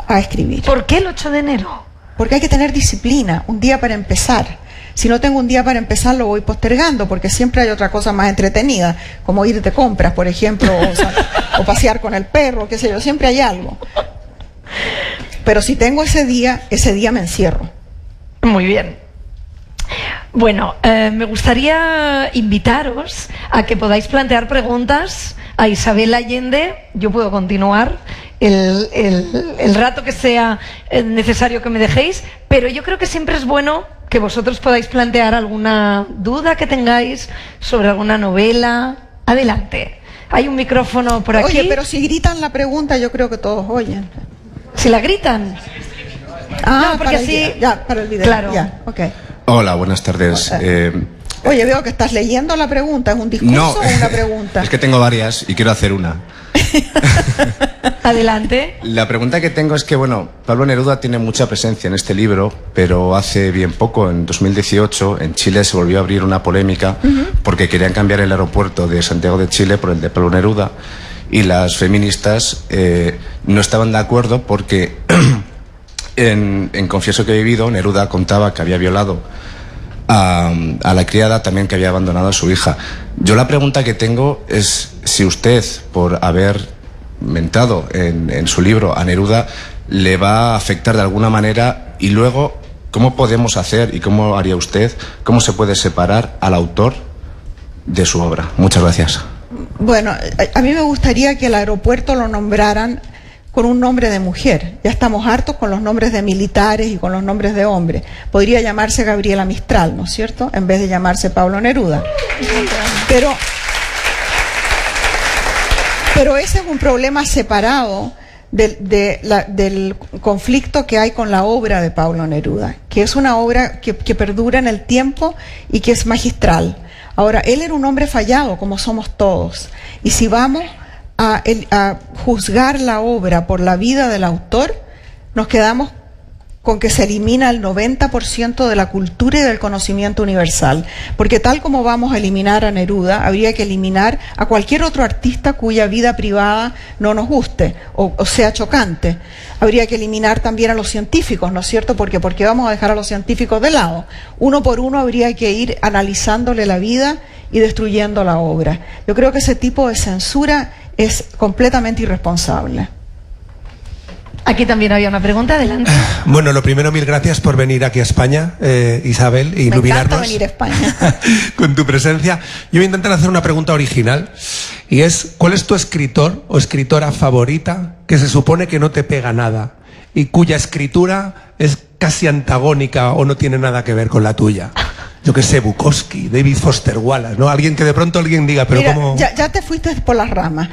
a escribir. ¿Por qué el 8 de enero? Porque hay que tener disciplina, un día para empezar. Si no tengo un día para empezar, lo voy postergando, porque siempre hay otra cosa más entretenida, como ir de compras, por ejemplo, o pasear con el perro, qué sé yo, siempre hay algo. Pero si tengo ese día me encierro. Muy bien. Bueno, me gustaría invitaros a que podáis plantear preguntas a Isabel Allende. Yo puedo continuar el rato que sea necesario que me dejéis, pero yo creo que siempre es bueno que vosotros podáis plantear alguna duda que tengáis sobre alguna novela. Adelante. Hay un micrófono por aquí. Oye, pero si gritan la pregunta, yo creo que todos oyen. ¿Si la gritan? Ah, no, porque así... para el video. Claro. Ya, okay. Hola, buenas tardes. Oye, veo que estás leyendo la pregunta. ¿Es un discurso o una pregunta? Es que tengo varias y quiero hacer una. Adelante. La pregunta que tengo es que, bueno, Pablo Neruda tiene mucha presencia en este libro, pero hace bien poco, en 2018, en Chile se volvió a abrir una polémica porque querían cambiar el aeropuerto de Santiago de Chile por el de Pablo Neruda, y las feministas no estaban de acuerdo porque en Confieso que he vivido, Neruda contaba que había violado a la criada, también que había abandonado a su hija. Yo la pregunta que tengo es si usted, por haber mentado en su libro a Neruda, le va a afectar de alguna manera, y luego cómo podemos hacer y cómo haría usted, cómo se puede separar al autor de su obra. Muchas gracias. Bueno, a mí me gustaría que el aeropuerto lo nombraran con un nombre de mujer. Ya estamos hartos con los nombres de militares y con los nombres de hombres. Podría llamarse Gabriela Mistral, ¿no es cierto?, en vez de llamarse Pablo Neruda. Pero ese es un problema separado del conflicto que hay con la obra de Pablo Neruda, que es una obra que perdura en el tiempo y que es magistral. Ahora, él era un hombre fallado, como somos todos. Y si vamos a juzgar la obra por la vida del autor, nos quedamos con que se elimina el 90% de la cultura y del conocimiento universal. Porque tal como vamos a eliminar a Neruda, habría que eliminar a cualquier otro artista cuya vida privada no nos guste o sea chocante. Habría que eliminar también a los científicos, ¿no es cierto? Porque vamos a dejar a los científicos de lado. Uno por uno habría que ir analizándole la vida y destruyendo la obra. Yo creo que ese tipo de censura es completamente irresponsable. Aquí también había una pregunta, adelante. Bueno, lo primero, mil gracias por venir aquí a España, Isabel, e iluminarnos. Me encanta venir a España. Con tu presencia. Yo voy a intentar hacer una pregunta original, y es, ¿cuál es tu escritor o escritora favorita que se supone que no te pega nada y cuya escritura es casi antagónica o no tiene nada que ver con la tuya? Yo que sé, Bukowski, David Foster Wallace, ¿no? Alguien que de pronto alguien diga, pero mira, ¿cómo...? Ya te fuiste por las ramas.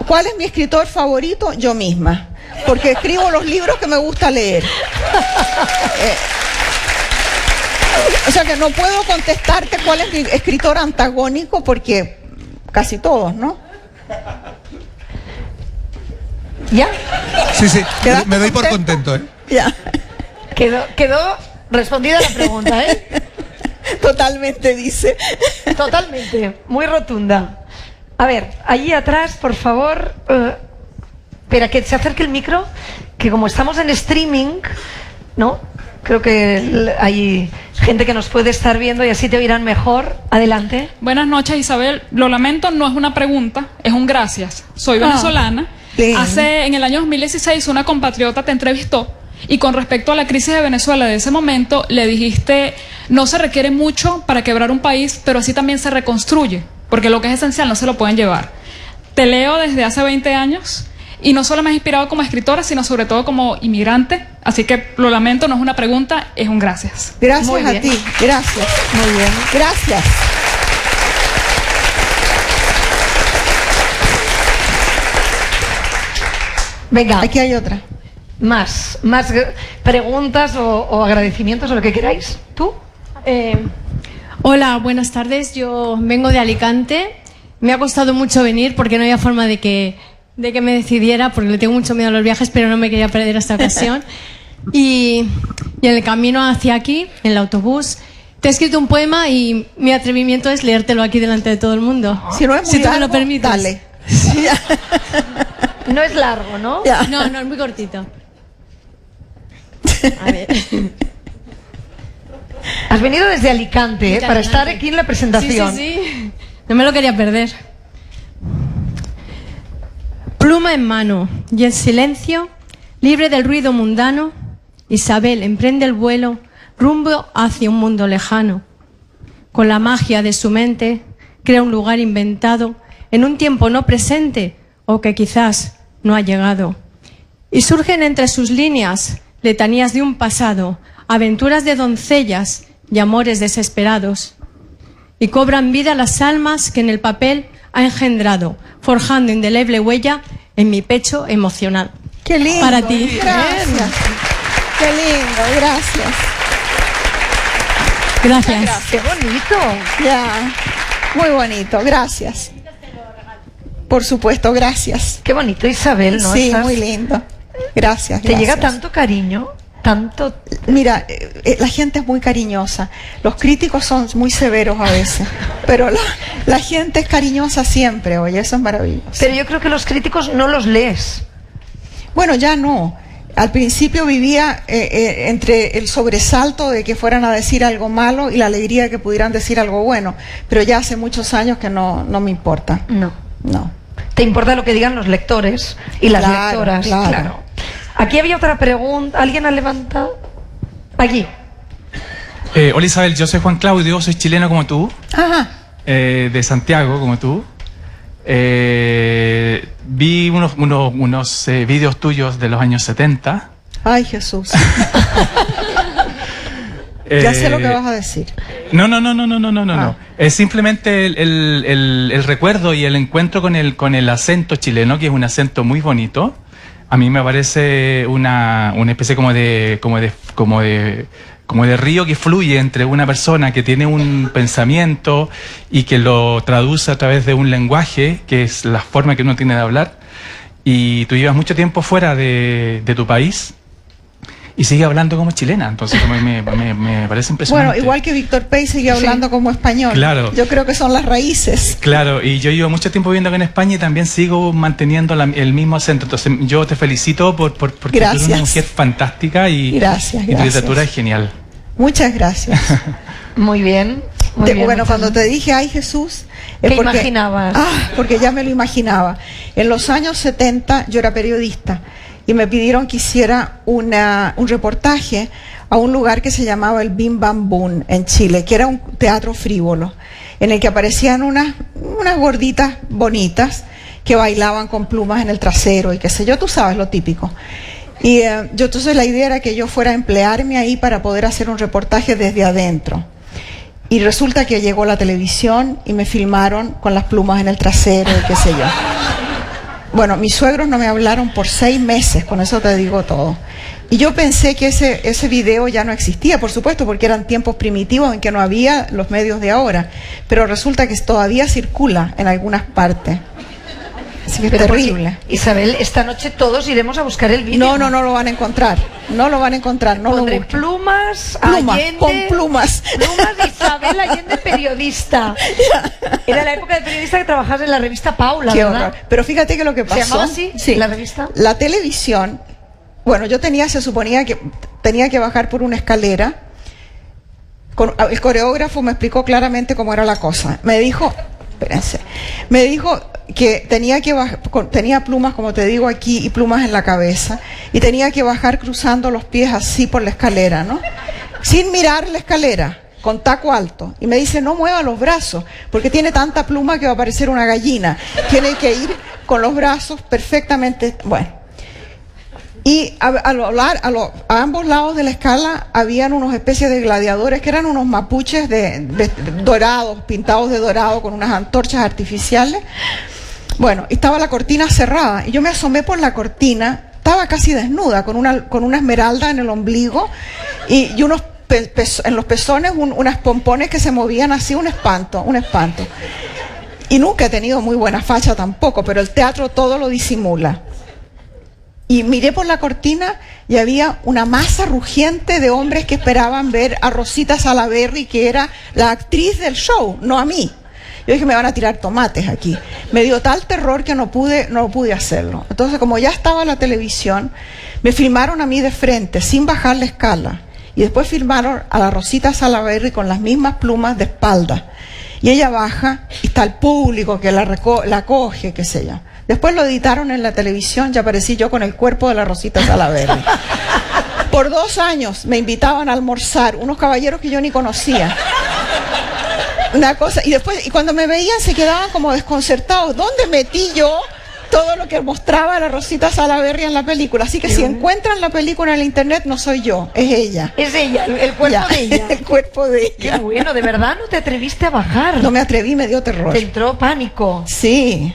¿Cuál es mi escritor favorito? Yo misma, porque escribo los libros que me gusta leer. O sea que no puedo contestarte cuál es mi escritor antagónico, porque casi todos, ¿no? ¿Ya? Sí, sí, ¿Quedaste me doy por contento? contento, ¿eh? Ya. Quedó respondida la pregunta, ¿eh? Totalmente, dice. Totalmente, muy rotunda. A ver, allí atrás, por favor. Espera, que se acerque el micro, que como estamos en streaming, ¿no? Creo que hay gente que nos puede estar viendo y así te oirán mejor. Adelante. Buenas noches, Isabel. Lo lamento, no es una pregunta, es un gracias. Soy venezolana. En el año 2016 una compatriota te entrevistó y con respecto a la crisis de Venezuela de ese momento le dijiste, no se requiere mucho para quebrar un país, pero así también se reconstruye, porque lo que es esencial no se lo pueden llevar. Te leo desde hace 20 años y no solo me has inspirado como escritora, sino sobre todo como inmigrante, así que lo lamento, no es una pregunta, es un gracias. Gracias a ti, gracias. Muy bien. Gracias. Venga, Aquí hay otra. más preguntas o agradecimientos o lo que queráis. ¿Tú? Hola, buenas tardes. Yo vengo de Alicante. Me ha costado mucho venir porque no había forma de que me decidiera, porque le tengo mucho miedo a los viajes, pero no me quería perder esta ocasión. Y en el camino hacia aquí, en el autobús, te he escrito un poema y mi atrevimiento es leértelo aquí delante de todo el mundo. Si no es muy si tú largo, me lo permites. dale. No es largo, ¿no? Ya. No, es muy cortito. A ver. Has venido desde Alicante, Desde para Alicante. estar aquí en la presentación. Sí. No me lo quería perder. Pluma en mano y en silencio, libre del ruido mundano, Isabel emprende el vuelo rumbo hacia un mundo lejano. Con la magia de su mente, crea un lugar inventado en un tiempo no presente o que quizás no ha llegado. Y surgen entre sus líneas letanías de un pasado, aventuras de doncellas y amores desesperados. Y cobran vida las almas que en el papel ha engendrado, forjando indeleble huella en mi pecho emocional. Qué lindo. Para ti. Gracias. Qué lindo, gracias. Gracias. ¡Qué bonito! Ya. Muy bonito, gracias. Por supuesto, gracias. Qué bonito, Isabel, ¿no? Sí, Estás- muy lindo. Gracias. Te gracias. llega tanto cariño, tanto... Mira, la gente es muy cariñosa. Los críticos son muy severos a veces, pero la gente es cariñosa siempre, oye, eso es maravilloso. Pero yo creo que los críticos no los lees. Bueno, ya no. Al principio vivía entre el sobresalto de que fueran a decir algo malo y la alegría de que pudieran decir algo bueno, pero ya hace muchos años que no me importa. No. No. Te importa lo que digan los lectores y las Claro, lectoras. claro. Aquí había otra pregunta. ¿Alguien ha levantado? Aquí. Hola Isabel, yo soy Juan Claudio, soy chileno como tú, Ajá. de Santiago como tú. Vi unos vídeos tuyos de los años 70. Ay, Jesús. Ya sé lo que vas a decir. No. Es simplemente el recuerdo y el encuentro con el acento chileno, que es un acento muy bonito. A mí me parece una especie como de río que fluye entre una persona que tiene un pensamiento y que lo traduce a través de un lenguaje, que es la forma que uno tiene de hablar. Y tú llevas mucho tiempo fuera de tu país. y sigue hablando como chilena. Entonces me parece impresionante. Bueno, igual que Víctor Pey sigue hablando como español. Claro. Yo creo que son las raíces. Claro, y yo llevo mucho tiempo viviendo acá en España y también sigo manteniendo el mismo acento. Entonces yo te felicito porque tú eres una mujer fantástica y gracias. Tu literatura es genial. Muchas gracias. Muy bien. Bueno, cuando te dije, ay Jesús... ¿Qué imaginabas? Porque ya me lo imaginaba. En los años 70 yo era periodista y me pidieron que hiciera un reportaje a un lugar que se llamaba el Bim Bam Boom en Chile, que era un teatro frívolo, en el que aparecían unas gorditas bonitas que bailaban con plumas en el trasero y qué sé yo, tú sabes, lo típico. Y entonces la idea era que yo fuera a emplearme ahí para poder hacer un reportaje desde adentro. Y resulta que llegó la televisión y me filmaron con las plumas en el trasero y qué sé yo. Bueno, mis suegros no me hablaron por 6 meses, con eso te digo todo. Y yo pensé que ese video ya no existía, por supuesto, porque eran tiempos primitivos en que no había los medios de ahora. Pero resulta que todavía circula en algunas partes. Así que es terrible. Isabel, esta noche todos iremos a buscar el vídeo. No lo van a encontrar. No lo van a encontrar. No Pondré lo busquen. plumas, Allende. Con plumas. Plumas de Isabel Allende, periodista. Era la época de periodista que trabajabas en la revista Paula, Qué ¿verdad? horror. Pero fíjate que lo que pasó... ¿Se llamaba así? Sí. ¿La revista? La televisión... Bueno, se suponía que tenía que bajar por una escalera. El coreógrafo me explicó claramente cómo era la cosa. Me dijo que tenía plumas, como te digo aquí, y plumas en la cabeza, y tenía que bajar cruzando los pies así por la escalera, ¿no? Sin mirar la escalera, con taco alto. Y me dice, no mueva los brazos, porque tiene tanta pluma que va a parecer una gallina. Tiene que ir con los brazos perfectamente... Bueno. Y a ambos lados de la escala habían unos especies de gladiadores que eran unos mapuches dorados, pintados de dorado con unas antorchas artificiales. Bueno, estaba la cortina cerrada y yo me asomé por la cortina, estaba casi desnuda, con una esmeralda en el ombligo y unos en los pezones unas pompones que se movían así, un espanto. Y nunca he tenido muy buena facha tampoco, pero el teatro todo lo disimula. Y miré por la cortina y había una masa rugiente de hombres que esperaban ver a Rosita Salaberry, que era la actriz del show, no a mí. Yo dije, me van a tirar tomates aquí. Me dio tal terror que no pude hacerlo. Entonces, como ya estaba la televisión, me filmaron a mí de frente, sin bajar la escala. Y después filmaron a la Rosita Salaberry con las mismas plumas de espalda. Y ella baja y está el público que la coge, qué sé yo. Después lo editaron en la televisión y aparecí yo con el cuerpo de la Rosita Salaberry. Por 2 años me invitaban a almorzar unos caballeros que yo ni conocía. Una cosa, y cuando me veían se quedaban como desconcertados. ¿Dónde metí yo todo lo que mostraba la Rosita Salaberry en la película? Así que si encuentran la película en el internet, no soy yo, es ella. Es ella, el cuerpo de ella. El cuerpo de ella. Qué bueno, ¿de verdad no te atreviste a bajar? No me atreví, me dio terror. Te entró pánico. Sí.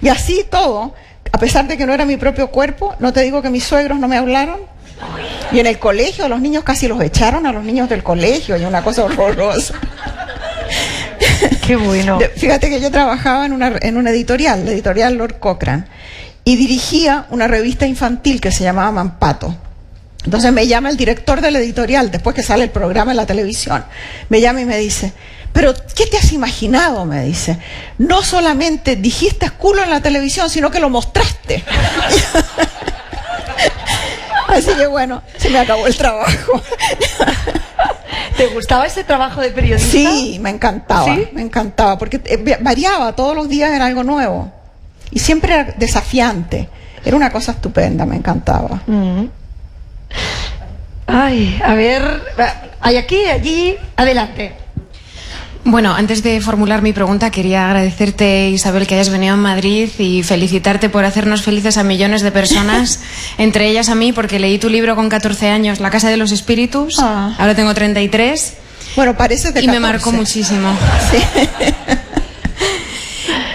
Y así todo, a pesar de que no era mi propio cuerpo, no te digo que mis suegros no me hablaron. Y en el colegio, los niños casi los echaron a los niños del colegio, y una cosa horrorosa. Qué bueno. Fíjate que yo trabajaba en una editorial, la editorial Lord Cochrane, y dirigía una revista infantil que se llamaba Mampato. Entonces me llama el director de la editorial, después que sale el programa en la televisión, me llama y me dice, pero ¿qué te has imaginado? Me dice, no solamente dijiste culo en la televisión, sino que lo mostraste. Así que bueno, se me acabó el trabajo. ¿Te gustaba ese trabajo de periodista? Sí, me encantaba. ¿Sí? Me encantaba, porque variaba, todos los días era algo nuevo. Y siempre era desafiante. Era una cosa estupenda, me encantaba. Ay, a ver, hay aquí, allí, adelante. Bueno, antes de formular mi pregunta, quería agradecerte, Isabel, que hayas venido a Madrid y felicitarte por hacernos felices a millones de personas, entre ellas a mí, porque leí tu libro con 14 años, La Casa de los Espíritus, ahora tengo 33. Bueno, pareces de 14. Y me marcó muchísimo. Sí.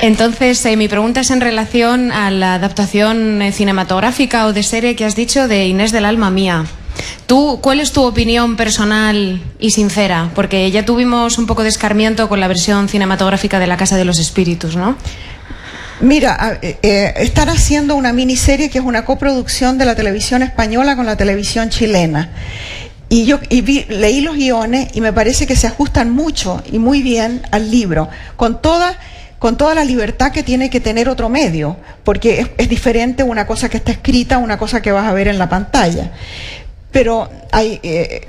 Entonces, mi pregunta es en relación a la adaptación cinematográfica o de serie que has dicho de Inés del alma mía. ¿Cuál es tu opinión personal y sincera? Porque ya tuvimos un poco de escarmiento con la versión cinematográfica de La Casa de los Espíritus, ¿no? Mira, están haciendo una miniserie que es una coproducción de la televisión española con la televisión chilena. Y yo leí los guiones y me parece que se ajustan mucho y muy bien al libro, con toda la libertad que tiene que tener otro medio, porque es diferente una cosa que está escrita a una cosa que vas a ver en la pantalla. Pero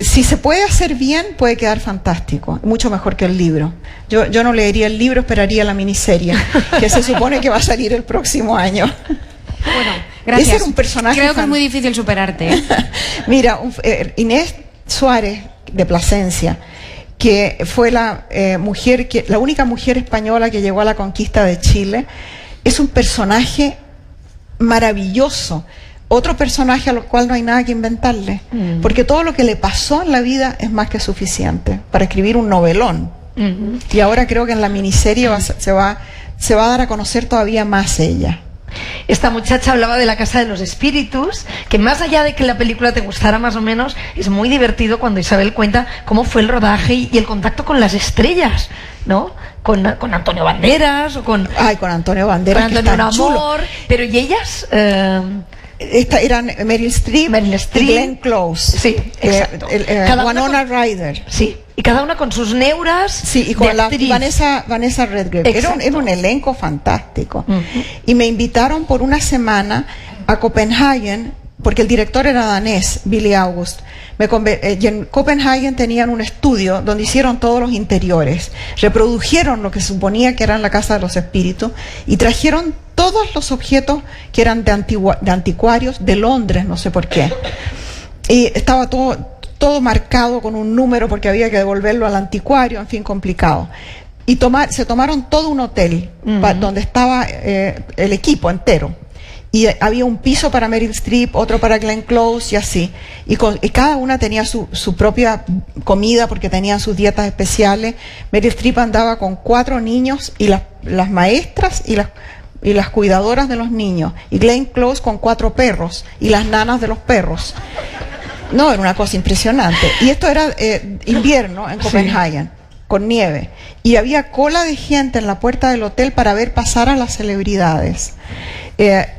si se puede hacer bien, puede quedar fantástico, mucho mejor que el libro. Yo no leería el libro, esperaría la miniserie, que se supone que va a salir el próximo año. Bueno, gracias. Ese era un personaje Creo que es muy difícil superarte, ¿eh? Mira, Inés Suárez de Plasencia, que fue la única mujer española que llegó a la conquista de Chile, es un personaje maravilloso. Otro personaje al cual no hay nada que inventarle, porque todo lo que le pasó en la vida es más que suficiente para escribir un novelón. Y ahora creo que en la miniserie se va a dar a conocer todavía más ella. Esta muchacha hablaba de La Casa de los Espíritus, que más allá de que la película te gustara más o menos, es muy divertido cuando Isabel cuenta cómo fue el rodaje y el contacto con las estrellas, ¿no? Con Antonio Banderas o con... Ay, con Antonio Banderas, con Antonio Amor, pero ¿y ellas? Eran Meryl Streep y Glenn Close. Sí, exacto. Winona Ryder. Sí, y cada una con sus neuras. Sí, y con la Vanessa Redgrave. Era un elenco fantástico. Y me invitaron por una semana a Copenhagen, porque el director era danés, Billy August. Y en Copenhagen tenían un estudio donde hicieron todos los interiores, reprodujeron lo que se suponía que eran la Casa de los Espíritus y trajeron todos los objetos que eran de anticuarios de Londres, no sé por qué. Y estaba todo marcado con un número porque había que devolverlo al anticuario, en fin, complicado. Y se tomaron todo un hotel donde estaba el equipo entero. Y había un piso para Meryl Streep, otro para Glenn Close y así. Y cada una tenía su propia comida porque tenían sus dietas especiales. Meryl Streep andaba con 4 niños y las maestras y las cuidadoras de los niños. Y Glenn Close con 4 perros y las nanas de los perros. No, era una cosa impresionante. Y esto era invierno en Copenhagen, con nieve. Y había cola de gente en la puerta del hotel para ver pasar a las celebridades.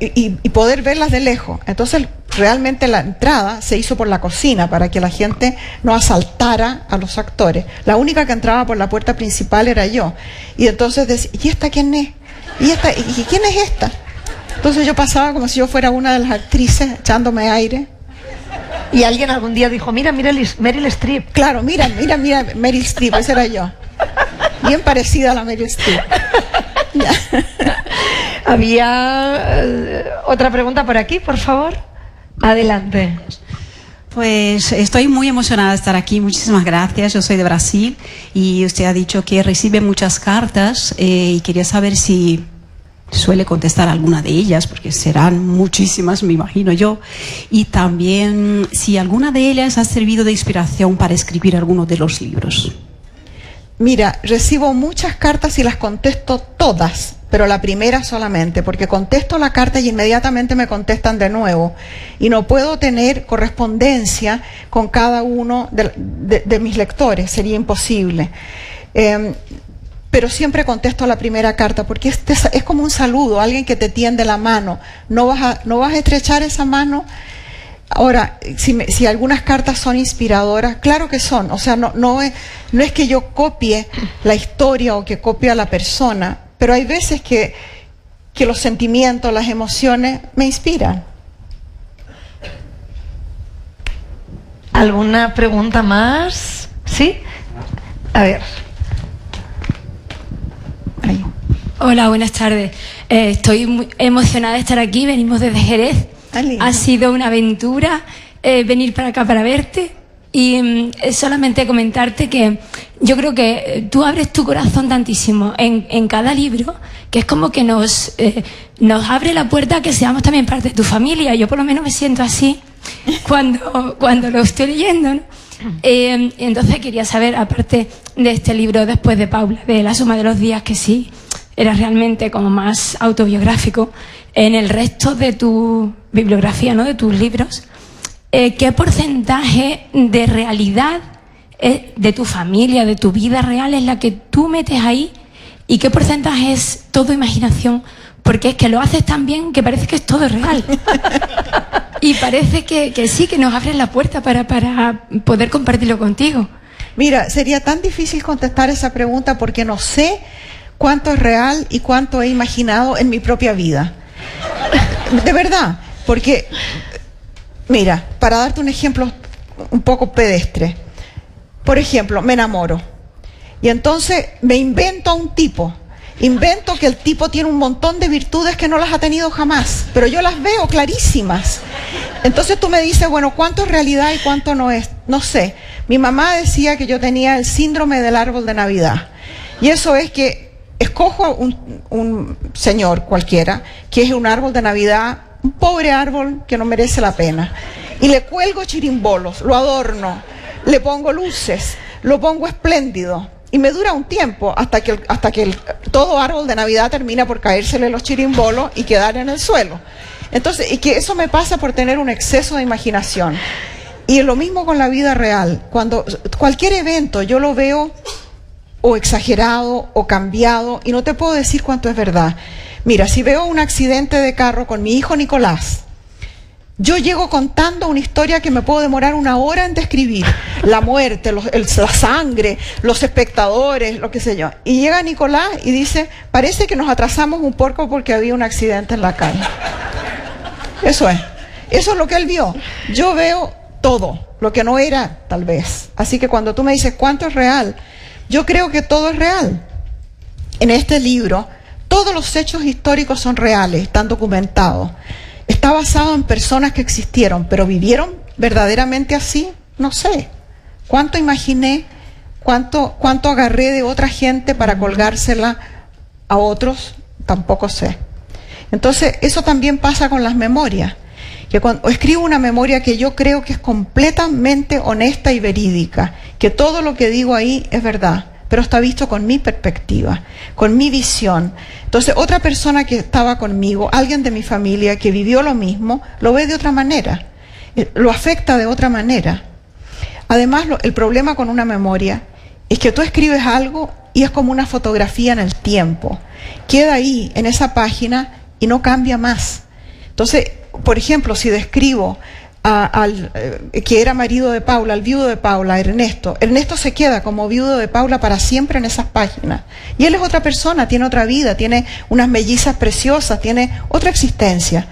Y poder verlas de lejos. Entonces realmente la entrada se hizo por la cocina para que la gente no asaltara a los actores. La única que entraba por la puerta principal era yo. Y entonces decía, ¿y esta quién es? ¿Y quién es esta? Entonces yo pasaba como si yo fuera una de las actrices echándome aire. Y alguien algún día dijo, mira Meryl Streep. Claro, mira Meryl Streep, esa era yo. Bien parecida a la Meryl Streep. Había otra pregunta por aquí, por favor. Adelante. Pues estoy muy emocionada de estar aquí. Muchísimas gracias. Yo soy de Brasil y usted ha dicho que recibe muchas cartas y quería saber si suele contestar alguna de ellas, porque serán muchísimas, me imagino yo. Y también si alguna de ellas ha servido de inspiración para escribir alguno de los libros. Mira, recibo muchas cartas y las contesto todas, pero la primera solamente, porque contesto la carta y inmediatamente me contestan de nuevo. Y no puedo tener correspondencia con cada uno de mis lectores, sería imposible. Pero siempre contesto la primera carta, porque es como un saludo, alguien que te tiende la mano. No vas a estrechar esa mano. Ahora, si algunas cartas son inspiradoras, claro que son. O sea, no es que yo copie la historia o que copie a la persona, pero hay veces que los sentimientos, las emociones me inspiran. ¿Alguna pregunta más? ¿Sí? A ver. Ahí. Hola, buenas tardes. Estoy muy emocionada de estar aquí. Venimos desde Jerez. Ha sido una aventura venir para acá para verte y solamente comentarte que yo creo que tú abres tu corazón tantísimo en cada libro, que es como que nos abre la puerta a que seamos también parte de tu familia. Yo por lo menos me siento así cuando lo estoy leyendo, ¿no? Entonces quería saber, aparte de este libro Después de Paula, de La suma de los días, que sí era realmente como más autobiográfico, en el resto de tu bibliografía, ¿no?, de tus libros, ¿qué porcentaje de realidad de tu familia, de tu vida real es la que tú metes ahí? ¿Y qué porcentaje es todo imaginación? porque es que lo haces tan bien que parece que es todo real. Y parece que sí, que nos abres la puerta para poder compartirlo contigo. Mira, sería tan difícil contestar esa pregunta porque no sé cuánto es real y cuánto he imaginado en mi propia vida. De verdad, porque, mira, para darte un ejemplo un poco pedestre, por ejemplo, me enamoro y entonces me invento a un tipo. Invento que el tipo tiene un montón de virtudes que no las ha tenido jamás, pero yo las veo clarísimas. Entonces tú me dices, bueno, ¿cuánto es realidad y cuánto no es? No sé. Mi mamá decía que yo tenía el síndrome del árbol de Navidad. Y eso es que escojo a un señor cualquiera, que es un árbol de Navidad, un pobre árbol que no merece la pena. Y le cuelgo chirimbolos, lo adorno, le pongo luces, lo pongo espléndido. Y me dura un tiempo hasta que todo árbol de Navidad termina por caérsele los chirimbolos y quedar en el suelo. Entonces, y que eso me pasa por tener un exceso de imaginación. Y lo mismo con la vida real. Cuando cualquier evento yo lo veo o exagerado o cambiado y no te puedo decir cuánto es verdad. Mira, si veo un accidente de carro con mi hijo Nicolás, yo llego contando una historia que me puedo demorar 1 hora en describir. La muerte, la sangre, los espectadores, lo que sé yo. Y llega Nicolás y dice, parece que nos atrasamos un poco porque había un accidente en la calle. Eso es lo que él vio. Yo veo todo, lo que no era, tal vez. Así que cuando tú me dices cuánto es real, yo creo que todo es real. En este libro, todos los hechos históricos son reales, están documentados. Está basado en personas que existieron, pero ¿vivieron verdaderamente así? No sé. ¿Cuánto imaginé? ¿Cuánto agarré de otra gente para colgársela a otros? Tampoco sé. Entonces, eso también pasa con las memorias. Que cuando escribo una memoria que yo creo que es completamente honesta y verídica, que todo lo que digo ahí es verdad, pero está visto con mi perspectiva, con mi visión. Entonces, otra persona que estaba conmigo, alguien de mi familia que vivió lo mismo, lo ve de otra manera, lo afecta de otra manera. Además, el problema con una memoria es que tú escribes algo y es como una fotografía en el tiempo. Queda ahí, en esa página, y no cambia más. Entonces, por ejemplo, si describo que era marido de Paula, al viudo de Paula, Ernesto se queda como viudo de Paula para siempre en esas páginas. Y él es otra persona, tiene otra vida, tiene unas mellizas preciosas, tiene otra existencia.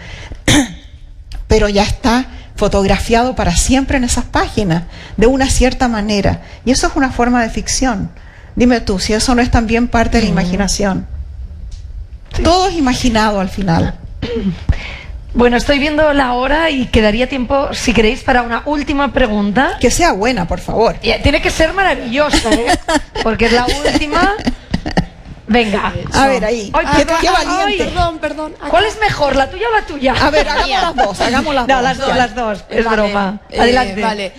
Pero ya está fotografiado para siempre en esas páginas, de una cierta manera. Y eso es una forma de ficción. Dime tú, si eso no es también parte de la imaginación. Sí. Todo es imaginado al final. Bueno, estoy viendo la hora y quedaría tiempo, si queréis, para una última pregunta. Que sea buena, por favor. Tiene que ser maravillosa, ¿eh? Porque es la última. Venga. A ver, ahí. Ay, qué valiente. Perdón. ¿Cuál es mejor, la tuya o la tuya? A ver, hagamos las dos. No, las dos. Es broma. Adelante. Vale.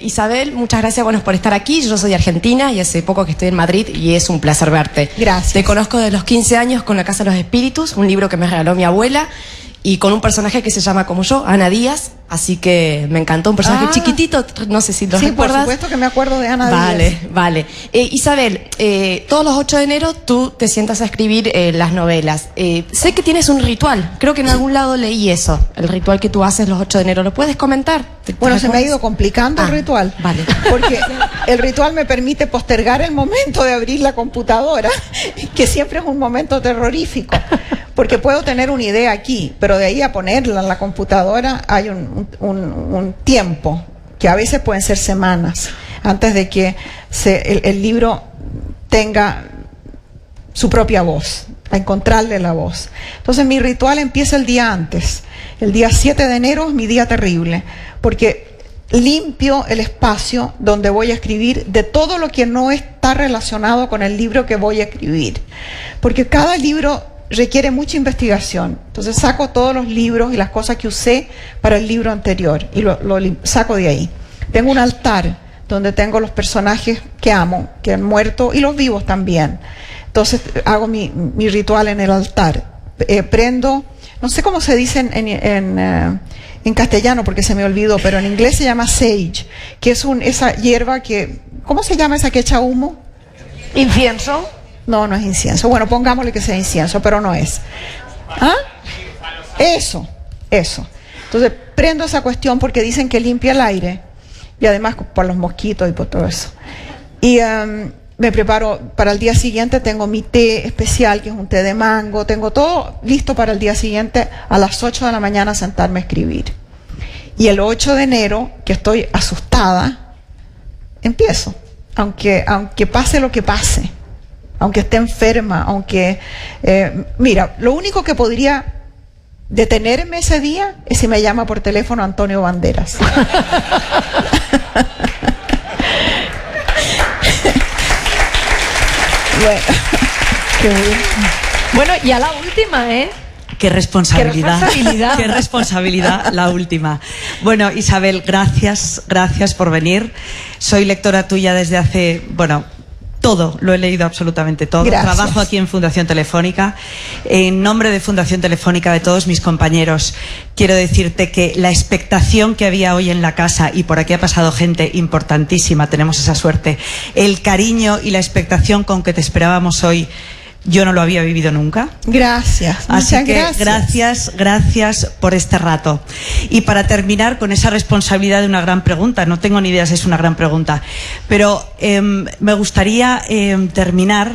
Isabel, muchas gracias por estar aquí. Yo soy de Argentina y hace poco que estoy en Madrid y es un placer verte. Gracias. Te conozco desde los 15 años con La Casa de los Espíritus, un libro que me regaló mi abuela, y con un personaje que se llama como yo, Ana Díaz, así que me encantó, un personaje chiquitito, no sé si lo recuerdas. Sí, por supuesto que me acuerdo de Ana Díaz. Vale. Isabel, todos los 8 de enero tú te sientas a escribir las novelas. Sé que tienes un ritual, creo que en algún lado leí eso, el ritual que tú haces los 8 de enero, ¿lo puedes comentar? Bueno, se me ha ido complicando el ritual, vale. Porque el ritual me permite postergar el momento de abrir la computadora, que siempre es un momento terrorífico, porque puedo tener una idea aquí, pero de ahí a ponerla en la computadora hay un tiempo, que a veces pueden ser semanas, antes de que el libro tenga su propia voz, a encontrarle la voz. Entonces mi ritual empieza el día antes. El día 7 de enero es mi día terrible, porque limpio el espacio donde voy a escribir de todo lo que no está relacionado con el libro que voy a escribir, porque cada libro requiere mucha investigación. Entonces saco todos los libros y las cosas que usé para el libro anterior y lo saco de ahí. Tengo un altar donde tengo los personajes que amo, que han muerto, y los vivos también. Entonces hago mi ritual en el altar. Prendo, no sé cómo se dice en castellano porque se me olvidó, pero en inglés se llama sage, que es esa hierba que, ¿cómo se llama esa que echa humo? ¿Incienso? No, no es incienso. Bueno, pongámosle que sea incienso, pero no es. ¿Ah? Eso. Entonces prendo esa cuestión porque dicen que limpia el aire y además por los mosquitos y por todo eso. Y me preparo para el día siguiente, tengo mi té especial, que es un té de mango, tengo todo listo para el día siguiente a las 8 de la mañana sentarme a escribir. Y el 8 de enero, que estoy asustada, empiezo. Aunque pase lo que pase, aunque esté enferma, aunque... mira, lo único que podría detenerme ese día es si me llama por teléfono Antonio Banderas. Bueno, qué bien. Bueno, ya la última, ¿eh? Qué responsabilidad. Qué responsabilidad. Qué responsabilidad, la última. Bueno, Isabel, gracias por venir. Soy lectora tuya desde hace, todo, lo he leído absolutamente todo. Gracias. Trabajo aquí en Fundación Telefónica. En nombre de Fundación Telefónica, de todos mis compañeros, quiero decirte que la expectación que había hoy en la casa, y por aquí ha pasado gente importantísima, tenemos esa suerte, el cariño y la expectación con que te esperábamos hoy, yo no lo había vivido nunca. Gracias. Así que Gracias gracias por este rato. Y para terminar con esa responsabilidad de una gran pregunta, no tengo ni idea si es una gran pregunta, pero me gustaría terminar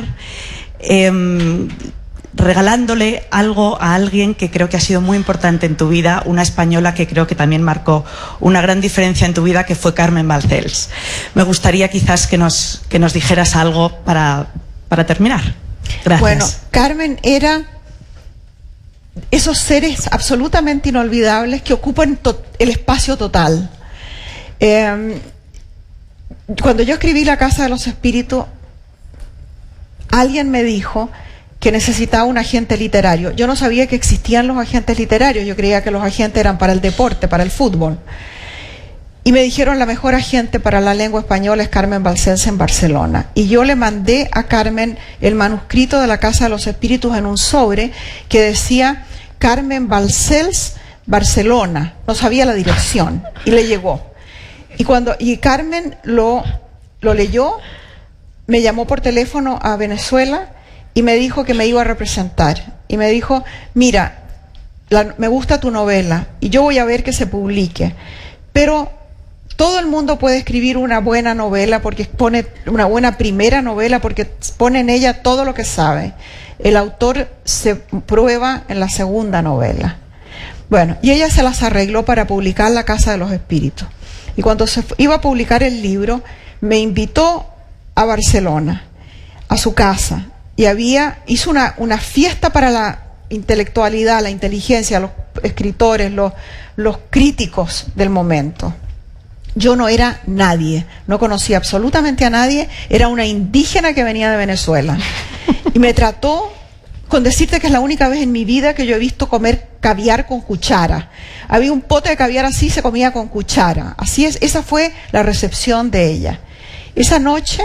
regalándole algo a alguien que creo que ha sido muy importante en tu vida, una española que creo que también marcó una gran diferencia en tu vida, que fue Carmen Balcells. Me gustaría quizás que nos dijeras algo para terminar. Gracias. Bueno, Carmen era esos seres absolutamente inolvidables que ocupan el espacio total. Cuando yo escribí La Casa de los Espíritus, alguien me dijo que necesitaba un agente literario. Yo no sabía que existían los agentes literarios, yo creía que los agentes eran para el deporte, para el fútbol. Y me dijeron, la mejor agente para la lengua española es Carmen Balcells en Barcelona. Y yo le mandé a Carmen el manuscrito de La Casa de los Espíritus en un sobre que decía Carmen Balcells, Barcelona. No sabía la dirección y le llegó. Y Carmen lo leyó, me llamó por teléfono a Venezuela y me dijo que me iba a representar. Y me dijo, mira, me gusta tu novela y yo voy a ver que se publique. Pero todo el mundo puede escribir una buena novela, porque pone una buena primera novela, porque pone en ella todo lo que sabe. El autor se prueba en la segunda novela. Bueno, y ella se las arregló para publicar La Casa de los Espíritus. Y cuando se iba a publicar el libro, me invitó a Barcelona, a su casa, y hizo una fiesta para la intelectualidad, la inteligencia, los escritores, los críticos del momento. Yo no era nadie, no conocía absolutamente a nadie, era una indígena que venía de Venezuela. Y me trató con decirte que es la única vez en mi vida que yo he visto comer caviar con cuchara. Había un pote de caviar así, se comía con cuchara. Así es, esa fue la recepción de ella. Esa noche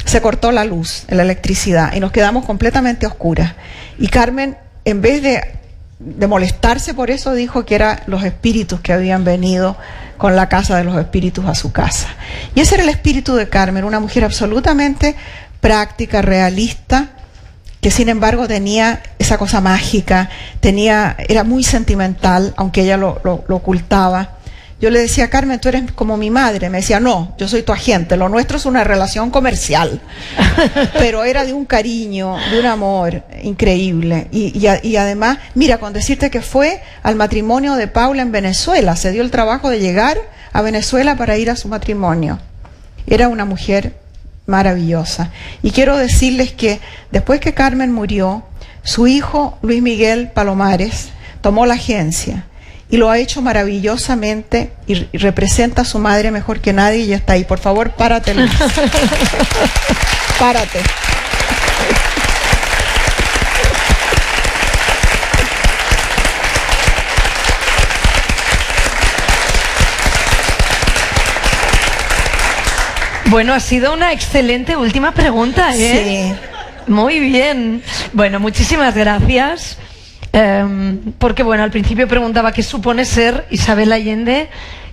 se cortó la luz, la electricidad, y nos quedamos completamente a oscuras. Y Carmen, en vez de molestarse por eso, dijo que eran los espíritus que habían venido con La Casa de los Espíritus a su casa. Y ese era el espíritu de Carmen, una mujer absolutamente práctica, realista, que sin embargo tenía esa cosa mágica, era muy sentimental, aunque ella lo ocultaba. Yo le decía, Carmen, tú eres como mi madre. Me decía, no, yo soy tu agente, lo nuestro es una relación comercial. Pero era de un cariño, de un amor increíble. Y además, mira, con decirte que fue al matrimonio de Paula en Venezuela, se dio el trabajo de llegar a Venezuela para ir a su matrimonio. Era una mujer maravillosa. Y quiero decirles que después que Carmen murió, su hijo, Luis Miguel Palomares, tomó la agencia. Y lo ha hecho maravillosamente y representa a su madre mejor que nadie y está ahí. Por favor, párate, Luis. Párate. Bueno, ha sido una excelente última pregunta, ¿eh? Sí. Muy bien. Bueno, muchísimas gracias. Porque bueno, al principio preguntaba qué supone ser Isabel Allende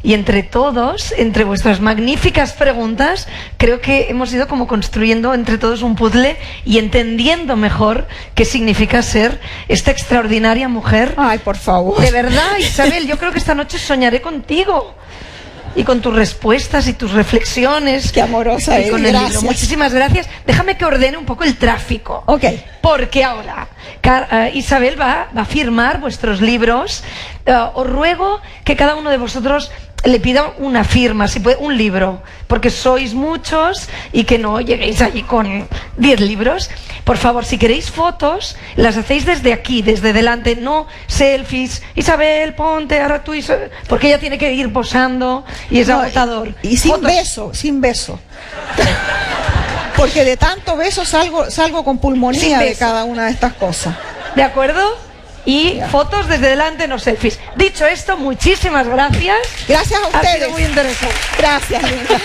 y entre todos, entre vuestras magníficas preguntas, creo que hemos ido como construyendo entre todos un puzzle y entendiendo mejor qué significa ser esta extraordinaria mujer. Ay, por favor. De verdad, Isabel, yo creo que esta noche soñaré contigo. Y con tus respuestas y tus reflexiones. Qué amorosa y con el libro. Muchísimas gracias. Déjame que ordene un poco el tráfico. Ok. Porque ahora Isabel va a firmar vuestros libros. Os ruego que cada uno de vosotros le pida una firma, si puede, un libro, porque sois muchos y que no lleguéis allí con 10 libros. Por favor, si queréis fotos, las hacéis desde aquí, desde delante, no selfies. Isabel, ponte, ahora tú, Isabel, porque ella tiene que ir posando y es agotador. Y sin beso, sin beso. Porque de tanto beso salgo con pulmonía de cada una de estas cosas. ¿De acuerdo? Y fotos desde delante, no selfies. Dicho esto, muchísimas gracias. Gracias a ustedes. Ha sido muy interesante. Gracias, Linda.